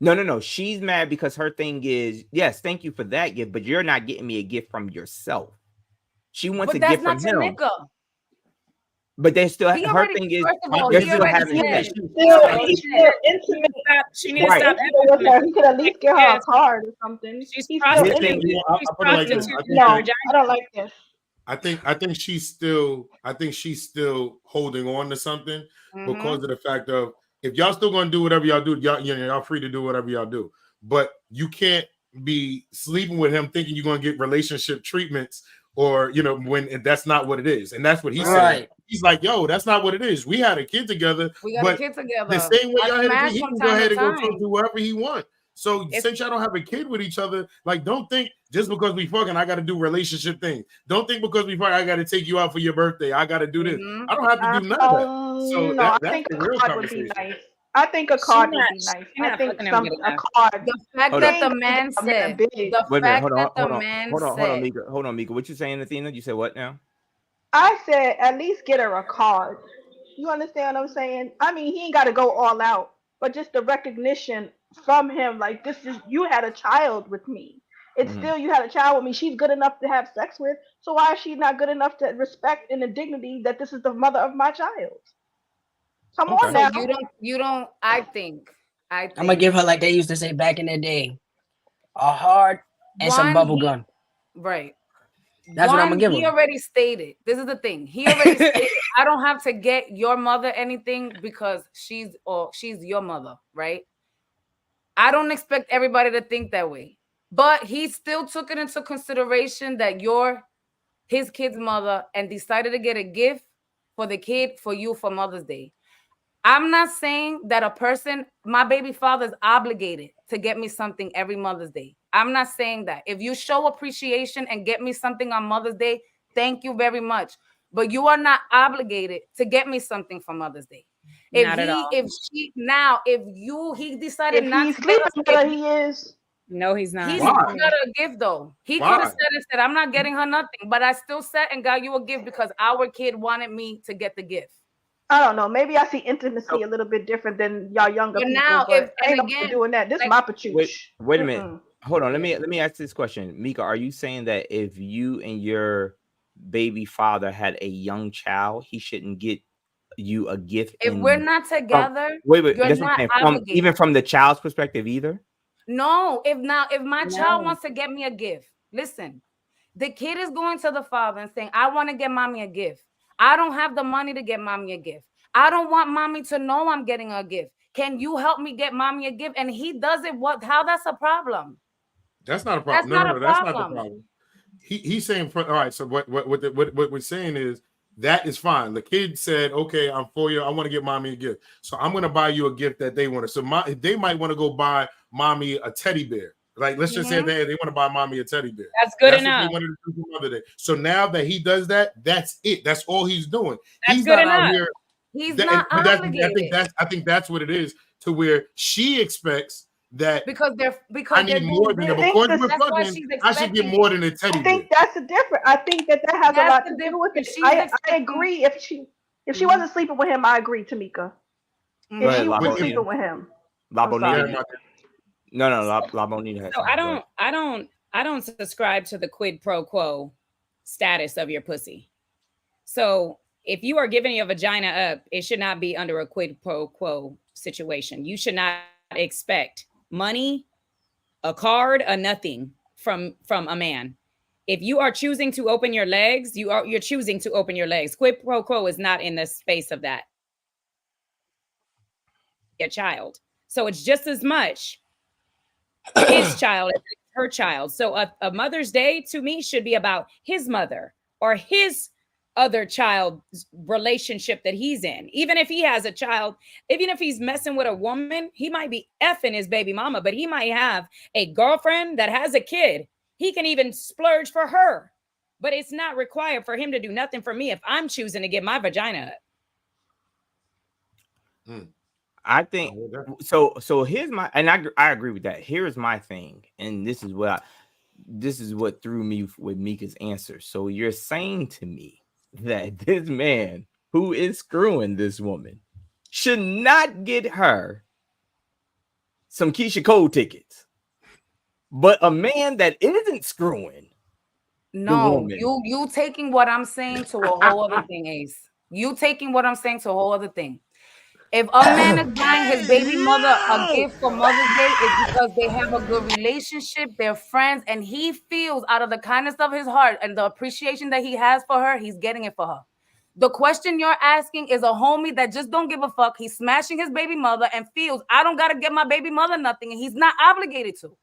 S3: No. She's mad because her thing is, yes, thank you for that gift, but you're not getting me a gift from yourself. She wants a gift from him. Nigga. But they still, her thing is, they're still having sex.
S9: He's still intimate.
S8: She needs to stop with
S9: her. He could at least get her a card or something.
S8: She's prostitute.
S9: No, I don't like this.
S2: I think she's still holding on to something because of the fact of, if y'all still gonna do whatever y'all do, y'all free to do whatever y'all do. But you can't be sleeping with him thinking you're gonna get relationship treatments, or when that's not what it is. And that's what he said. He's like, yo, that's not what it is. We had a kid together.
S4: The same
S2: way y'all had a kid, he can go ahead and go do whatever he wants. So since y'all don't have a kid with each other, like, don't think just because we fucking, I got to do relationship things. Don't think because we fucking, I got to take you out for your birthday. I got to do this. I don't have to do none of that. So
S9: no,
S2: that's
S9: I think
S2: the
S9: a
S2: real
S9: card would
S2: conversation.
S9: be nice. I think a card would be nice. I think a card.
S4: The fact that the man said,
S3: Hold on, Mika. Hold on, Mika. What you saying, Athena? You said what now?
S9: I said at least get her a card. You understand what I'm saying? I mean, he ain't got to go all out, but just the recognition from him, like, this is, you had a child with me. It's still, you had a child with me. She's good enough to have sex with. So why is she not good enough to respect and the dignity that this is the mother of my child? Come on now.
S4: You don't. I think.
S7: I'm gonna give her, like they used to say back in the day, a heart and some bubble gum.
S4: Right.
S7: That's what I'm gonna give her.
S4: He already stated. This is the thing. He already stated. I don't have to get your mother anything because she's your mother, right? I don't expect everybody to think that way, but he still took it into consideration that you're his kid's mother and decided to get a gift for the kid for you for Mother's Day. I'm not saying that a person, my baby father, is obligated to get me something every Mother's Day. I'm not saying that. If you show appreciation and get me something on Mother's Day, thank you very much. But you are not obligated to get me something for Mother's Day. He decided not to get
S9: he is.
S8: No, he's not.
S4: He's got a gift though. He could have said, I'm not getting her nothing, but I still said and got you a gift because our kid wanted me to get the gift.
S9: I don't know. Maybe I see intimacy a little bit different than y'all younger people.
S4: Now,
S9: but ain't nobody doing that. This is my pachooch.
S3: Wait a minute. Hold on. Let me ask this question, Mika. Are you saying that if you and your baby father had a young child, he shouldn't get you a gift?
S4: If we're not together,
S3: wait. Even from the child's perspective, either.
S4: No. If my child wants to get me a gift, listen. The kid is going to the father and saying, "I want to get mommy a gift. I don't have the money to get mommy a gift. I don't want mommy to know I'm getting a gift. Can you help me get mommy a gift?" And he does it. How that's a problem?
S2: That's not a problem. That's not the problem. He's saying, all right. So what we're saying is that is fine. The kid said, "Okay, I'm for you. I want to get mommy a gift. So I'm going to buy you a gift that they wanted." So they might want to go buy mommy a teddy bear. Like, let's just say they want to buy mommy a teddy bear.
S8: That's good enough.
S2: What they wanted to do for Mother Day. So now that he does that, that's it. That's all he's doing.
S8: He's good enough.
S2: Out here.
S4: He's not obligated.
S2: I think that's what it is. To where she expects that
S4: because
S2: I need more than that. I should get more than a teddy bear.
S9: I think that's the difference. I think that has a lot to do with it. I agree. If she wasn't sleeping with him, I agree, Tamika. If she was sleeping with him,
S3: No, Labonita.
S8: So I don't subscribe to the quid pro quo status of your pussy. So if you are giving your vagina up, it should not be under a quid pro quo situation. You should not expect money, a card, a nothing from a man. If you are choosing to open your legs, you're choosing to open your legs. Quid pro quo is not in the space of that. A child. So it's just as much his child as her child. So a Mother's Day to me should be about his mother or his other child's relationship that he's in. Even if he has a child, even if he's messing with a woman, he might be effing his baby mama, but he might have a girlfriend that has a kid. He can even splurge for her, but it's not required for him to do nothing for me if I'm choosing to get my vagina up.
S3: I think so. So here's my, and I agree with that. Here's my thing, and this is what threw me with Mika's answer. So you're saying to me that this man who is screwing this woman should not get her some Keisha Cole tickets, but a man that isn't screwing.
S4: No, you taking what I'm saying to a whole other thing, Ace. You taking what I'm saying to a whole other thing. If a man is buying his baby mother a gift for Mother's Day, it's because they have a good relationship, they're friends, and he feels out of the kindness of his heart and the appreciation that he has for her, he's getting it for her. The question you're asking is a homie that just don't give a fuck. He's smashing his baby mother and feels, I don't got to get my baby mother nothing, and he's not obligated to.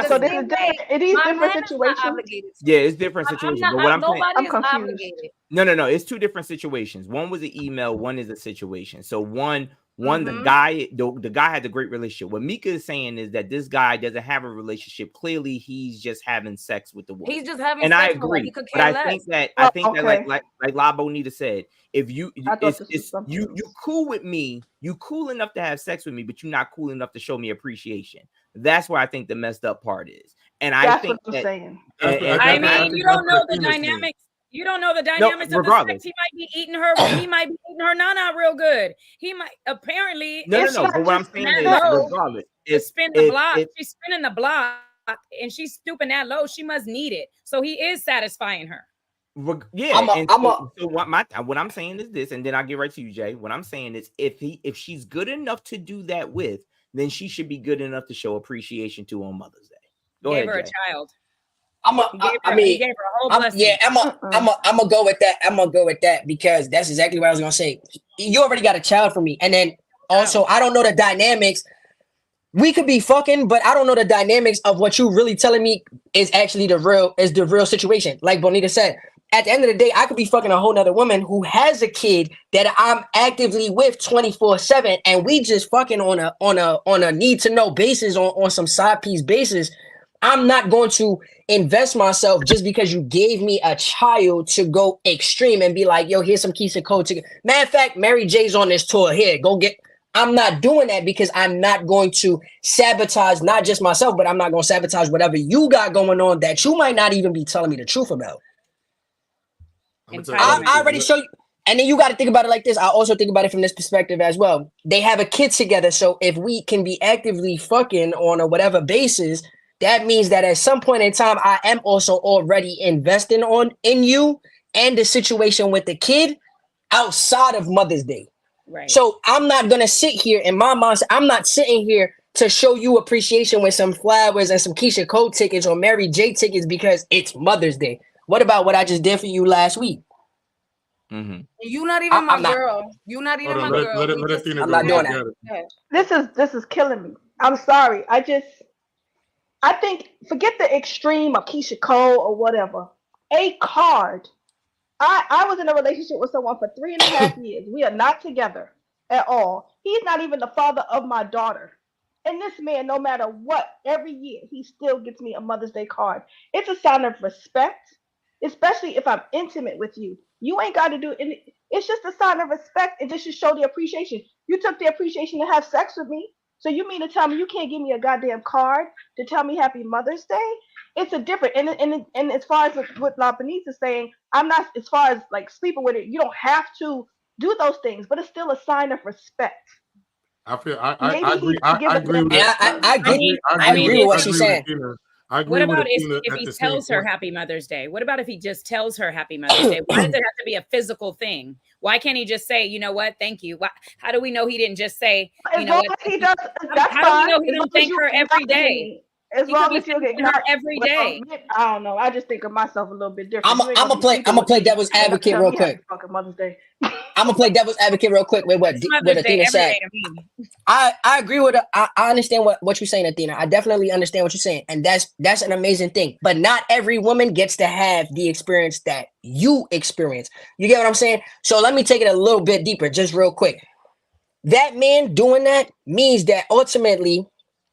S9: So this is it is different situations.
S3: Yeah, it's different situations. But what I'm saying,
S4: I'm confused.
S3: No. It's two different situations. One was an email. One is a situation. So one One, the guy has a great relationship. What Mika is saying is that this guy doesn't have a relationship. Clearly, he's just having sex with the woman.
S4: He's just having
S3: and
S4: sex
S3: I
S4: with her.
S3: agree.
S4: He could
S3: But
S4: care
S3: I
S4: less.
S3: think that
S9: okay.
S3: like Labo Nita said, if you
S9: I thought
S3: it's,
S9: this was
S3: it's
S9: something
S3: you
S9: else.
S3: cool with me, you cool enough to have sex with me, but you're not cool enough to show me appreciation. That's where I think the messed up part is. And I
S9: That's
S3: think
S9: what I'm saying.
S8: I mean,
S2: think
S8: you
S2: that's
S8: don't know
S2: what
S8: the
S2: Athena's saying.
S8: dynamics. You don't know the dynamics of the
S3: regardless.
S8: sex. He might be eating her. He might be eating her nana real good. He might apparently.
S3: No.
S9: It's not
S3: But what I'm
S9: just
S3: saying
S9: that
S3: is,
S9: low.
S3: regardless,
S8: To spin the block. She's spinning the block, and she's stooping that low. She must need it. So he is satisfying her.
S3: Yeah, so what I'm saying is this, and then I'll get right to you, Jay. What I'm saying is, if she's good enough to do that with, then she should be good enough to show appreciation to on Mother's Day. Go
S8: Gave
S3: ahead,
S8: her
S3: Jay.
S8: a child.
S7: He
S8: gave her a whole blessing.
S7: I'm gonna go with that. I'm gonna go with that because that's exactly what I was gonna say. You already got a child for me, and then also I don't know the dynamics. We could be fucking, but I don't know the dynamics of what you really telling me is actually the real situation. Like Bonita said, at the end of the day, I could be fucking a whole nother woman who has a kid that I'm actively with 24/7, and we just fucking on a need to know basis, on some side piece basis. I'm not going to invest myself just because you gave me a child to go extreme and be like, yo, here's some Keisha Cole ticket. Matter of fact, Mary J's on this tour. Here, go get. I'm not doing that because I'm not going to sabotage not just myself, but I'm not going to sabotage whatever you got going on that you might not even be telling me the truth about. I already show you. And then you got to think about it like this. I also think about it from this perspective as well. They have a kid together. So if we can be actively fucking on a whatever basis, that means that at some point in time, I am also already investing in you and the situation with the kid outside of Mother's Day.
S8: Right.
S7: So I'm not going to sit here in my mind. I'm not sitting here to show you appreciation with some flowers and some Keisha Cole tickets or Mary J tickets because it's Mother's Day. What about what I just did for you last week?
S3: Mm-hmm.
S4: You not even my girl. You not even my girl.
S7: I'm not doing that.
S9: This is killing me. I'm sorry. I think forget the extreme of Keisha Cole or whatever. A card. I was in a relationship with someone for 3.5 years. We are not together at all. He's not even the father of my daughter. And this man, no matter what, every year he still gets me a Mother's Day card. It's a sign of respect, especially if I'm intimate with you. You ain't got to do it. It's just a sign of respect and just to show the appreciation. You took the appreciation to have sex with me. So you mean to tell me you can't give me a goddamn card to tell me Happy Mother's Day? It's a different and as far as what La Benita is saying, I'm not as far as like sleeping with it. You don't have to do those things, but it's still a sign of respect.
S2: I agree. I agree with
S7: I agree with what she's saying.
S8: What about if he tells her Happy Mother's Day? What about if he just tells her Happy Mother's Day? Why does it have to be a physical thing? Why can't he just say, you know what, thank you? How do we know he didn't just say, you know what?
S9: He does, that's
S8: how do we know he don't thank her every day?
S9: As long as you get
S8: her every day.
S9: I don't know. I just think of myself a little bit different.
S7: I'm gonna play devil's advocate real quick.
S9: Fucking Mother's Day.
S7: I'm gonna play devil's advocate real quick with what Athena said. I agree with her. I understand what you're saying, Athena. I definitely understand what you're saying, and that's an amazing thing. But not every woman gets to have the experience that you experience. You get what I'm saying? So let me take it a little bit deeper, just real quick. That man doing that means that ultimately,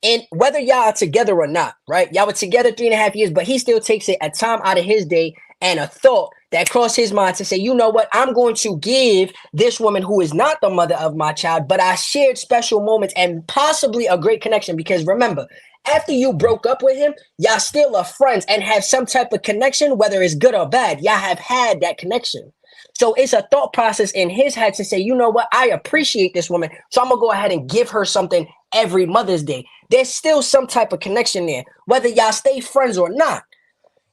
S7: and whether y'all are together or not, right? Y'all were together 3.5 years, but he still takes it a time out of his day and a thought that crossed his mind to say, you know what? I'm going to give this woman who is not the mother of my child, but I shared special moments and possibly a great connection. Because remember, after you broke up with him, y'all still are friends and have some type of connection, whether it's good or bad. Y'all have had that connection. So it's a thought process in his head to say, you know what? I appreciate this woman. So I'm going to go ahead and give her something every Mother's Day. There's still some type of connection there, whether y'all stay friends or not.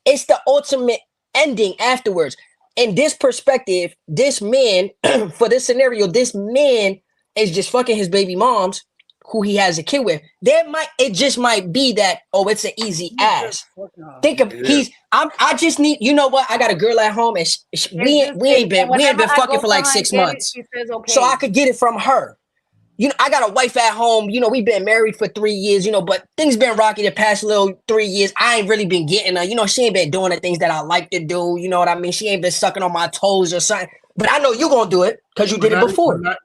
S7: It's the ultimate ending afterwards. In this perspective, this man, for this scenario, this man is just fucking his baby moms who he has a kid with. It just might be that, oh, it's an easy ass. Think of I just need, you know what? I got a girl at home and we ain't been fucking for like 6 months. So I could get it from her. You know, I got a wife at home. You know, we've been married for 3 years, you know, but things been rocky the past little 3 years. I ain't really been getting her. You know, she ain't been doing the things that I like to do. You know what I mean? She ain't been sucking on my toes or something. But I know you're gonna do it because you did it before.
S2: But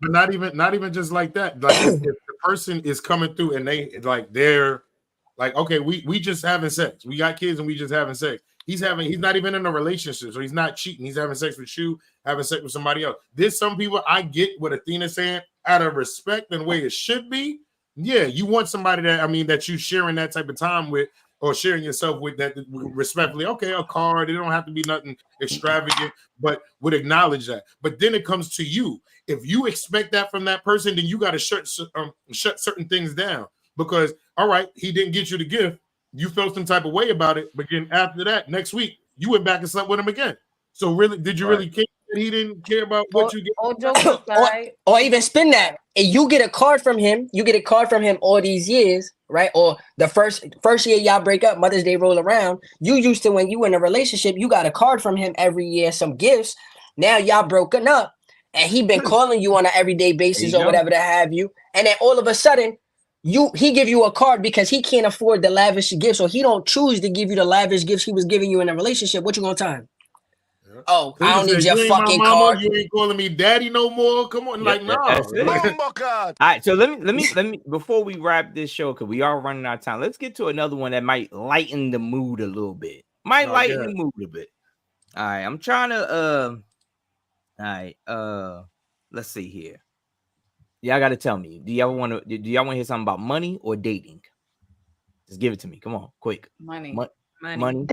S2: not even just like that. Like if the person is coming through and they're like, okay, we just having sex. We got kids and we just having sex. He's not even in a relationship, so he's not cheating. He's having sex with you, having sex with somebody else. There's some people, I get what Athena's saying, out of respect and the way it should be. Yeah, you want somebody that you sharing that type of time with, or sharing yourself with, that respectfully. Okay, a card. It don't have to be nothing extravagant, but would acknowledge that. But then it comes to you. If you expect that from that person, then you got to shut certain things down, because all right, he didn't get you the gift. You felt some type of way about it, but then after that, next week, you went back and slept with him again. So really, did you really care that he didn't care about what you get?
S7: Or even spin that. And you get a card from him. You get a card from him all these years, right? Or the first year y'all break up, Mother's Day roll around. You used to, when you in a relationship, you got a card from him every year, some gifts. Now y'all broken up, and he been calling you on an everyday basis or whatever to have you. And then all of a sudden, he give you a card because he can't afford the lavish gifts, or he don't choose to give you the lavish gifts he was giving you in a relationship. What you gonna time? Yeah. Oh, I don't need your fucking card.
S2: You ain't calling me daddy no more. Come on,
S3: no. Oh God. All right, so let me before we wrap this show, because we are running out of time. Let's get to another one that might lighten the mood a little bit. Lighten the mood a bit. All right, I'm trying to let's see here. Y'all got to tell me. Do y'all want to hear something about money or dating? Just give it to me. Come on, quick.
S4: Money.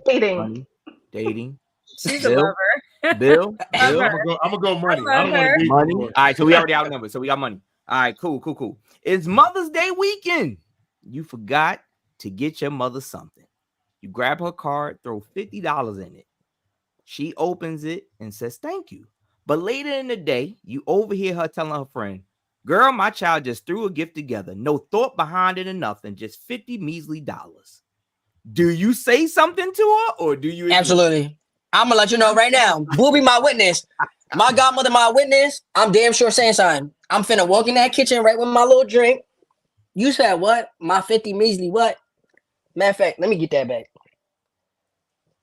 S2: Dating.
S8: She's a lover.
S3: Bill.
S2: I'm gonna go money.
S3: Money. All right, so we already outnumbered. So we got money. All right, cool. It's Mother's Day weekend. You forgot to get your mother something. You grab her card, throw $50 in it. She opens it and says thank you. But later in the day, you overhear her telling her friend, "Girl, my child just threw a gift together. No thought behind it or nothing. Just 50 measly dollars." Do you say something to her, or do you?
S7: Absolutely. I'm gonna let you know right now. Booby, my witness. My godmother, my witness. I'm damn sure saying something. I'm finna walk in that kitchen right with my little drink. You said what? My 50 measly what? Matter of fact, let me get that back.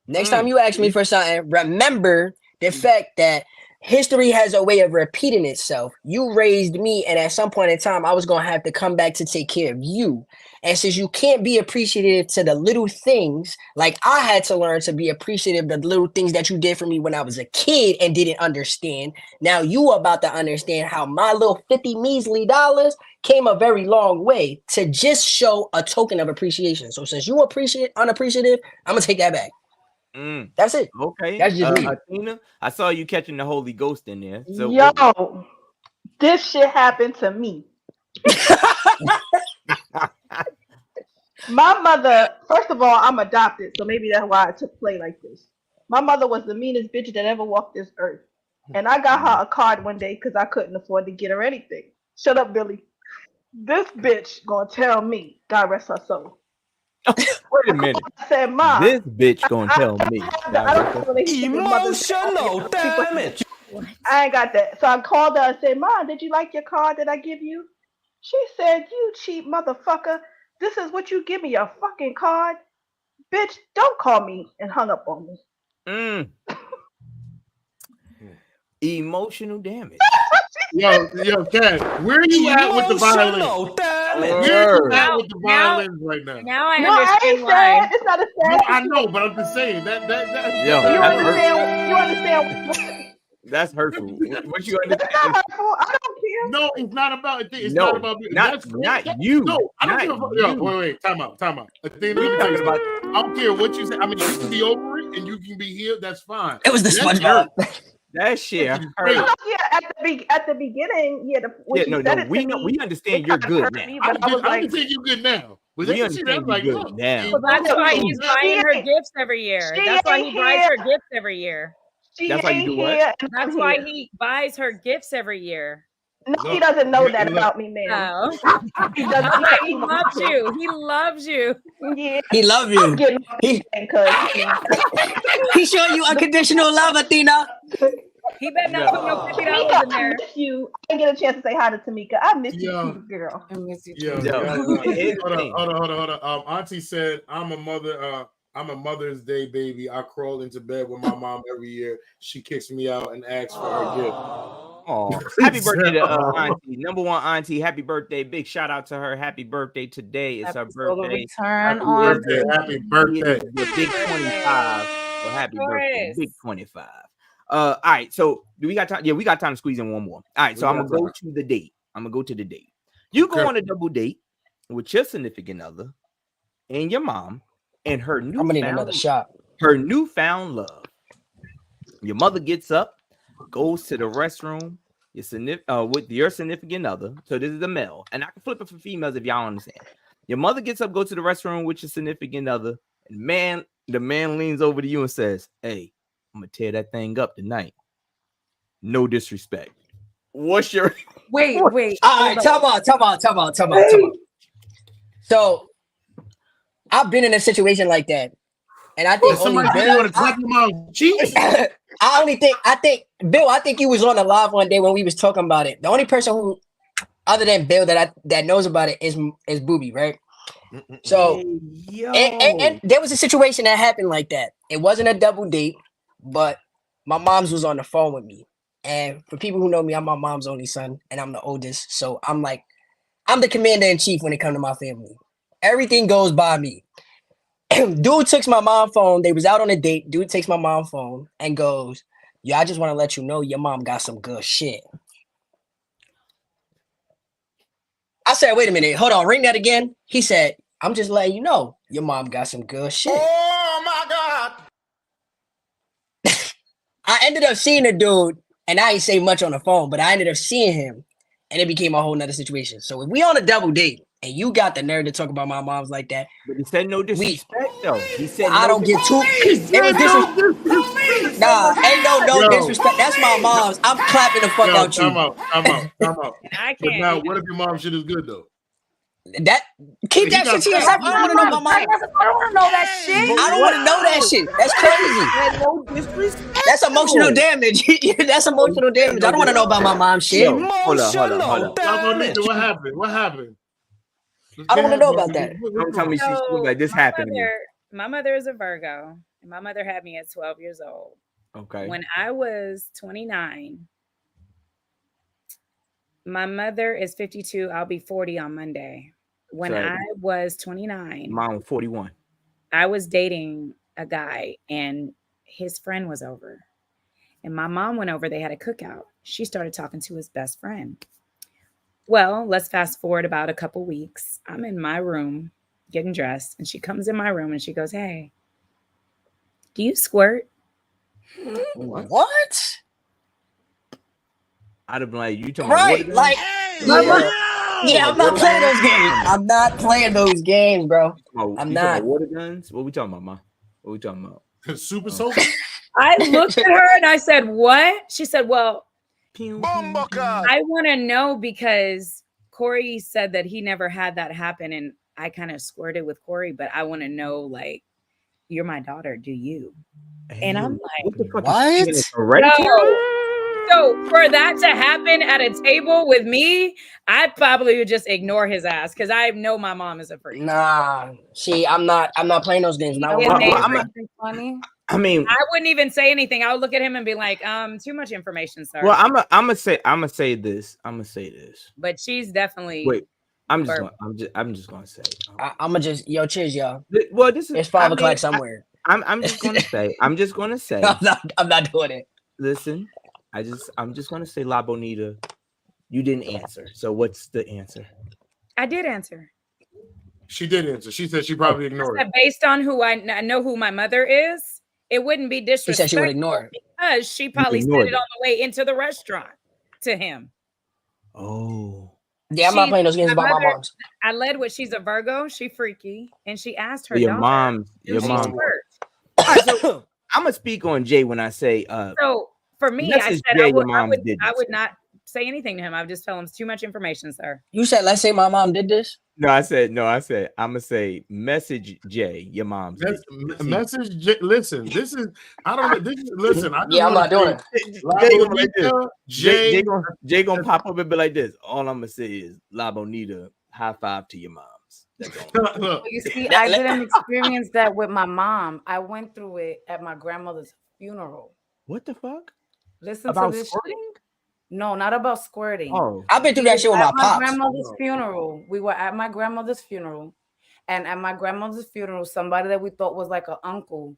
S7: Next time you ask me for something, remember the fact that history has a way of repeating itself. You raised me, and at some point in time, I was going to have to come back to take care of you. And since you can't be appreciative to the little things, like I had to learn to be appreciative of the little things that you did for me when I was a kid and didn't understand. Now you about to understand how my little 50 measly dollars came a very long way to just show a token of appreciation. So since you unappreciative, I'm going to take that back. That's it.
S3: Okay.
S7: That's just me.
S3: Athena, I saw you catching the Holy Ghost in there. So
S9: this shit happened to me. My mother, first of all, I'm adopted, so maybe that's why I took play like this. My mother was the meanest bitch that ever walked this earth. And I got her a card one day because I couldn't afford to get her anything. Shut up, Billy. This bitch gonna tell me, God rest her soul.
S3: Wait a minute.
S9: I said, "Mom,
S3: this bitch gonna tell me."
S6: Emotional damage.
S9: I ain't got that. So I called her and said, "Mom, did you like your card that I give you?" She said, "You cheap motherfucker. This is what you give me, a fucking card? Bitch, don't call me," and hung up on me.
S3: Emotional damage.
S2: Yo, Kat, where are you at with the violin? Where are you at with the violins right now?
S8: Now I understand why.
S9: Sad. It's not a sad.
S2: I know, but I'm just saying that.
S9: You understand?
S3: That's hurtful. What you understand?
S9: It's not hurtful. I don't care.
S2: No, it's not about it. It's
S3: no,
S2: not about
S3: not you.
S2: No, I don't care. Yo, wait, time out. I don't care what you say. I mean, you can be over it and you can be healed. That's fine.
S7: It was the SpongeBob.
S3: That shit hurt.
S9: At the beginning,
S3: we understand you're good now.
S2: I can think you're good now.
S3: We understand you're good now.
S8: Well, that's why he's buying her gifts every year. That's why he buys her gifts every year.
S3: That's why you do what?
S8: That's why he buys her gifts every year.
S9: No, he doesn't know that about me, man.
S8: Oh. He doesn't. He loves you. He loves you.
S9: Yeah.
S7: He loves you. He showing you unconditional love, Athena.
S8: He better not put no $50 in there.
S9: I miss you. I didn't get a chance to say hi to Tamika. I miss you too, girl.
S4: I miss you
S2: Hold on. Auntie said, "I'm a mother. I'm a Mother's Day baby. I crawl into bed with my mom every year. She kicks me out and asks for her gift.
S3: Oh, happy birthday to Auntie, number one Auntie. Happy birthday! Big shout out to her. Happy birthday today. It's her birthday.
S4: Return
S2: Happy
S4: on
S2: birthday. Happy birthday.
S3: The big 25. Well, happy birthday, big 25. All right. So do we got time? Yeah, we got time to squeeze in one more. All right. So I'm gonna go to the date. You go on a double date with your significant other and your mom and her
S7: I'm gonna need another shot.
S3: her newfound love. Your mother gets up, goes to the restroom. With your significant other. So this is the male, and I can flip it for females if y'all understand. Your mother gets up, go to the restroom with your significant other, and the man leans over to you and says, "Hey, I'm gonna tear that thing up tonight. No disrespect." What's your
S4: wait?
S7: All right, time out. So I've been in a situation like that, and I think only Bill. I think Bill. I think you was on the live one day when we was talking about it. The only person who, other than Bill, that knows about it is Booby, right? So, and there was a situation that happened like that. It wasn't a double date, but my mom's was on the phone with me. And for people who know me, I'm my mom's only son, and I'm the oldest. So I'm the commander in chief when it comes to my family. Everything goes by me. Dude takes my mom's phone. They was out on a date. Dude takes my mom's phone and goes, "Yo, I just want to let you know your mom got some good shit." I said, "Wait a minute. Hold on. Ring that again." He said, "I'm just letting you know your mom got some good shit."
S5: Oh my God.
S7: I ended up seeing the dude, and I ain't say much on the phone, but I ended up seeing him, and it became a whole nother situation. So if we on a double date, and you got the nerve to talk about my mom's like that.
S3: But he said no disrespect, though. He said
S7: I don't get too. It was disrespect. Nah, ain't no disrespect. That's my mom's. I'm clapping the fuck out you.
S2: Come out.
S8: I
S2: But
S8: can't.
S2: now, what if your mom shit is good though?
S7: That keep that shit to yourself. I don't want to know my mom.
S4: I don't want to know that shit.
S7: I don't want to know that shit. That's crazy.
S3: no disrespect.
S7: That's emotional damage. That's emotional damage. I don't want to know about my mom's shit.
S3: Yo, hold up.
S2: What happened?
S7: I don't want to know about that.
S3: Don't tell me she's like this happened to me.
S8: My mother is a Virgo, and my mother had me at 12 years old.
S3: Okay.
S8: When I was 29, my mother is 52. I'll be 40 on Monday. When I was 29,
S3: mom 41.
S8: I was dating a guy, and his friend was over. And my mom went over. They had a cookout. She started talking to his best friend. Well, let's fast forward about a couple weeks. I'm in my room getting dressed, and she comes in my room and she goes, "Hey, do you squirt?"
S7: What?
S3: I'd have been like, you talking
S7: Right,
S3: about
S7: like, yeah, I'm not playing those games. I'm not playing those games, bro. I'm not.
S3: Water guns? What we talking about, ma? What we talking about?
S2: Super soaker?
S8: I looked at her and I said, "What?" She said, "Well, I want to know because Corey said that he never had that happen, and I kind of squirted with Corey, but I want to know, like, you're my daughter, do you?" And I'm like,
S7: what?
S8: So for that to happen at a table with me, I probably would just ignore his ass because I know my mom is a freak.
S7: Nah, see, I'm not playing those games.
S4: Funny.
S3: I mean,
S8: I wouldn't even say anything. I would look at him and be like, too much information, sir.
S3: Well, I'm gonna say this.
S8: But she's definitely
S3: wait. I'm just gonna say.
S7: I'm gonna just cheers, y'all.
S3: Well, this is
S7: it's 5 o'clock somewhere.
S3: I'm just gonna say. I'm
S7: not doing it.
S3: Listen, I'm just gonna say, La Bonita, you didn't answer. So what's the answer?
S8: I did answer.
S2: She did answer. She said she probably ignored it.
S8: Based on who I know who my mother is, it wouldn't be disrespectful.
S7: She said she would ignore it
S8: because she probably said it on the way into the restaurant to him.
S3: Oh.
S7: Yeah, I'm not playing those games about my moms.
S8: I led with she's a Virgo, she freaky, and she asked her
S3: your
S8: mom.
S3: Right, so I'm gonna speak on Jay when I say
S8: so for me, I said I would not say anything to him. I would just tell him it's too much information, sir.
S7: You said, let's say my mom did this.
S3: No, I said I'm gonna say message Jay, your mom's
S2: message Jay. Listen, this is I don't know. This is listen. I'm
S7: not doing
S2: it.
S3: Jay gonna pop up and be like this. All I'm gonna say is La Bonita, high five to your moms.
S2: Look,
S4: But you see, I didn't experience that with my mom. I went through it at my grandmother's funeral.
S3: What the fuck?
S4: Listen
S3: About
S4: to this.
S3: squirting?
S4: No, not about squirting.
S3: Oh,
S7: I've been through that shit with my
S4: At my
S7: pops.
S4: grandmother's funeral. We were at my grandmother's funeral, and at my grandmother's funeral, somebody that we thought was like an uncle,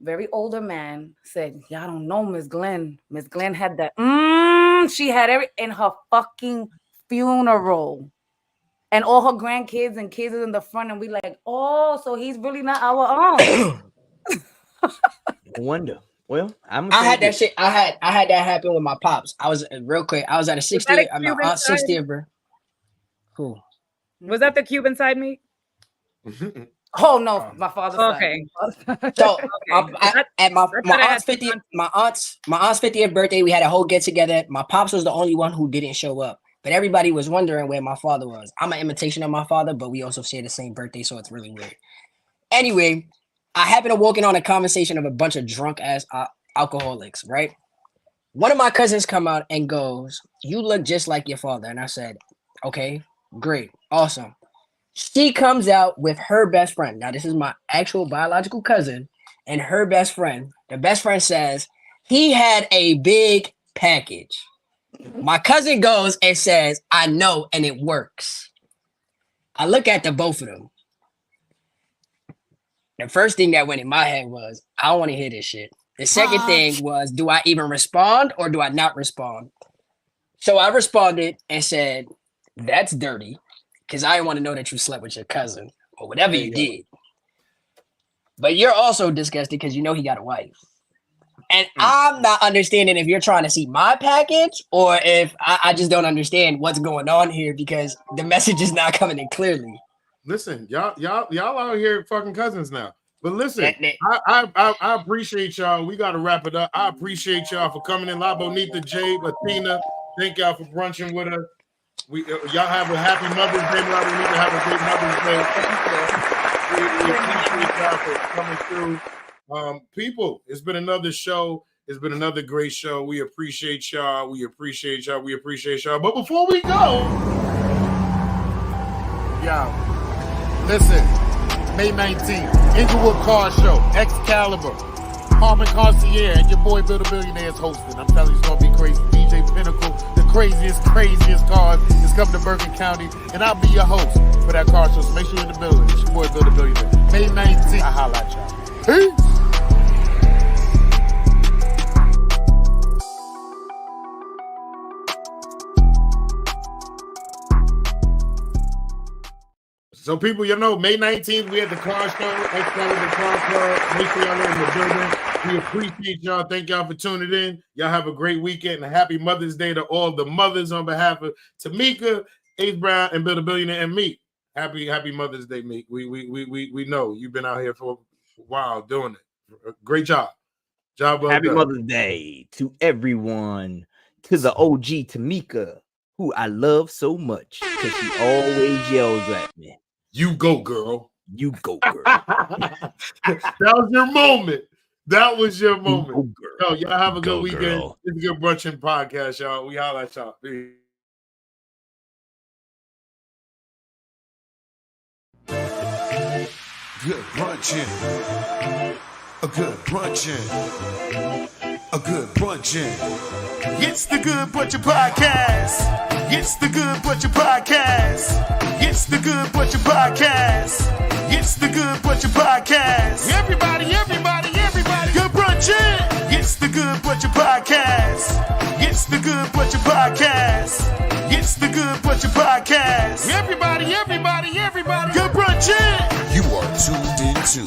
S4: very older man, said, "Y'all don't know Miss Glenn. Miss Glenn had that. She had every in her fucking funeral, and all her grandkids and kids is in the front, and we like, oh, so he's really not our own."
S3: no wonder. Well,
S7: I had that shit. I had that happen with my pops. I was real quick. I was at a 60th, at my aunt's 60th birthday. Cool.
S8: Was that the Cuban side meat?
S4: Oh no, my father's
S8: Okay.
S4: side.
S7: So
S8: Okay.
S7: at my
S8: I thought I had
S7: aunt's 50th, my aunt's 50th birthday, we had a whole get together. My pops was the only one who didn't show up, but everybody was wondering where my father was. I'm an imitation of my father, but we also share the same birthday, so it's really weird. Anyway, I happened to walk in on a conversation of a bunch of drunk ass alcoholics, right? One of my cousins come out and goes, "You look just like your father." And I said, "Okay, great, awesome." She comes out with her best friend. Now, this is my actual biological cousin and her best friend. The best friend says, "He had a big package." My cousin goes and says, "I know, and it works." I look at the both of them. The first thing that went in my head was, I don't want to hear this shit. The second thing was, do I even respond or do I not respond? So I responded and said, "That's dirty," because I want to know that you slept with your cousin or whatever you did. But you're also disgusted because you know he got a wife. And I'm not understanding if you're trying to see my package or if I just don't understand what's going on here because the message is not coming in clearly.
S2: listen, y'all out here fucking cousins now. But listen, I appreciate y'all. We got to wrap it up. I appreciate y'all for coming in. La Bonita, Jade, Latina, thank y'all for brunching with us. Y'all have a happy Mother's Day. La Bonita, have a great Mother's Day. We appreciate y'all for coming through. People, it's been another show. It's been another great show. We appreciate y'all. We appreciate y'all. We appreciate y'all. But before we go,
S5: listen, May 19th, Inglewood Car Show, Excalibur, Harmon Concierge, and your boy Bill the Billionaire is hosting. I'm telling you, it's going to be crazy. DJ Pinnacle, the craziest cars is coming to Bergen County, and I'll be your host for that car show. So make sure you're in the building. It's your boy Bill the Billionaire. May 19th. I holla at y'all. Peace.
S2: so people, you know, May 19th, we had the car show. Excalibur Car Club. Make sure y'all are in the building. We appreciate y'all. Thank y'all for tuning in. Y'all have a great weekend and a happy Mother's Day to all the mothers on behalf of Tamika, Ace Brown, and Bill the Billionaire, and Meek. Happy Mother's Day, Meek. We know you've been out here for a while doing it. Great job. Job well
S3: Happy
S2: done.
S3: Mother's Day to everyone. To the OG Tamika, who I love so much because she always yells at me.
S2: You go, girl.
S3: You go, girl.
S2: That was your moment. That was your moment.
S3: Go, girl.
S2: Yo, y'all have a
S3: Go,
S2: good weekend.
S3: girl.
S2: It's a Good Brunchin Podcast, y'all. We holla at y'all. Peace.
S1: Good brunchin'. A good brunchin'. A good brunchin'. It's the Good Brunchin Podcast. It's the Good Brunchin Podcast. It's the Good Brunchin Podcast. It's the Good Brunchin Podcast.
S5: Everybody.
S1: Good brunchin'. It's the Good Brunchin Podcast. It's the Good Brunchin Podcast. It's the Good Brunchin Podcast.
S5: Everybody.
S1: Good brunchin'.
S10: You are tuned into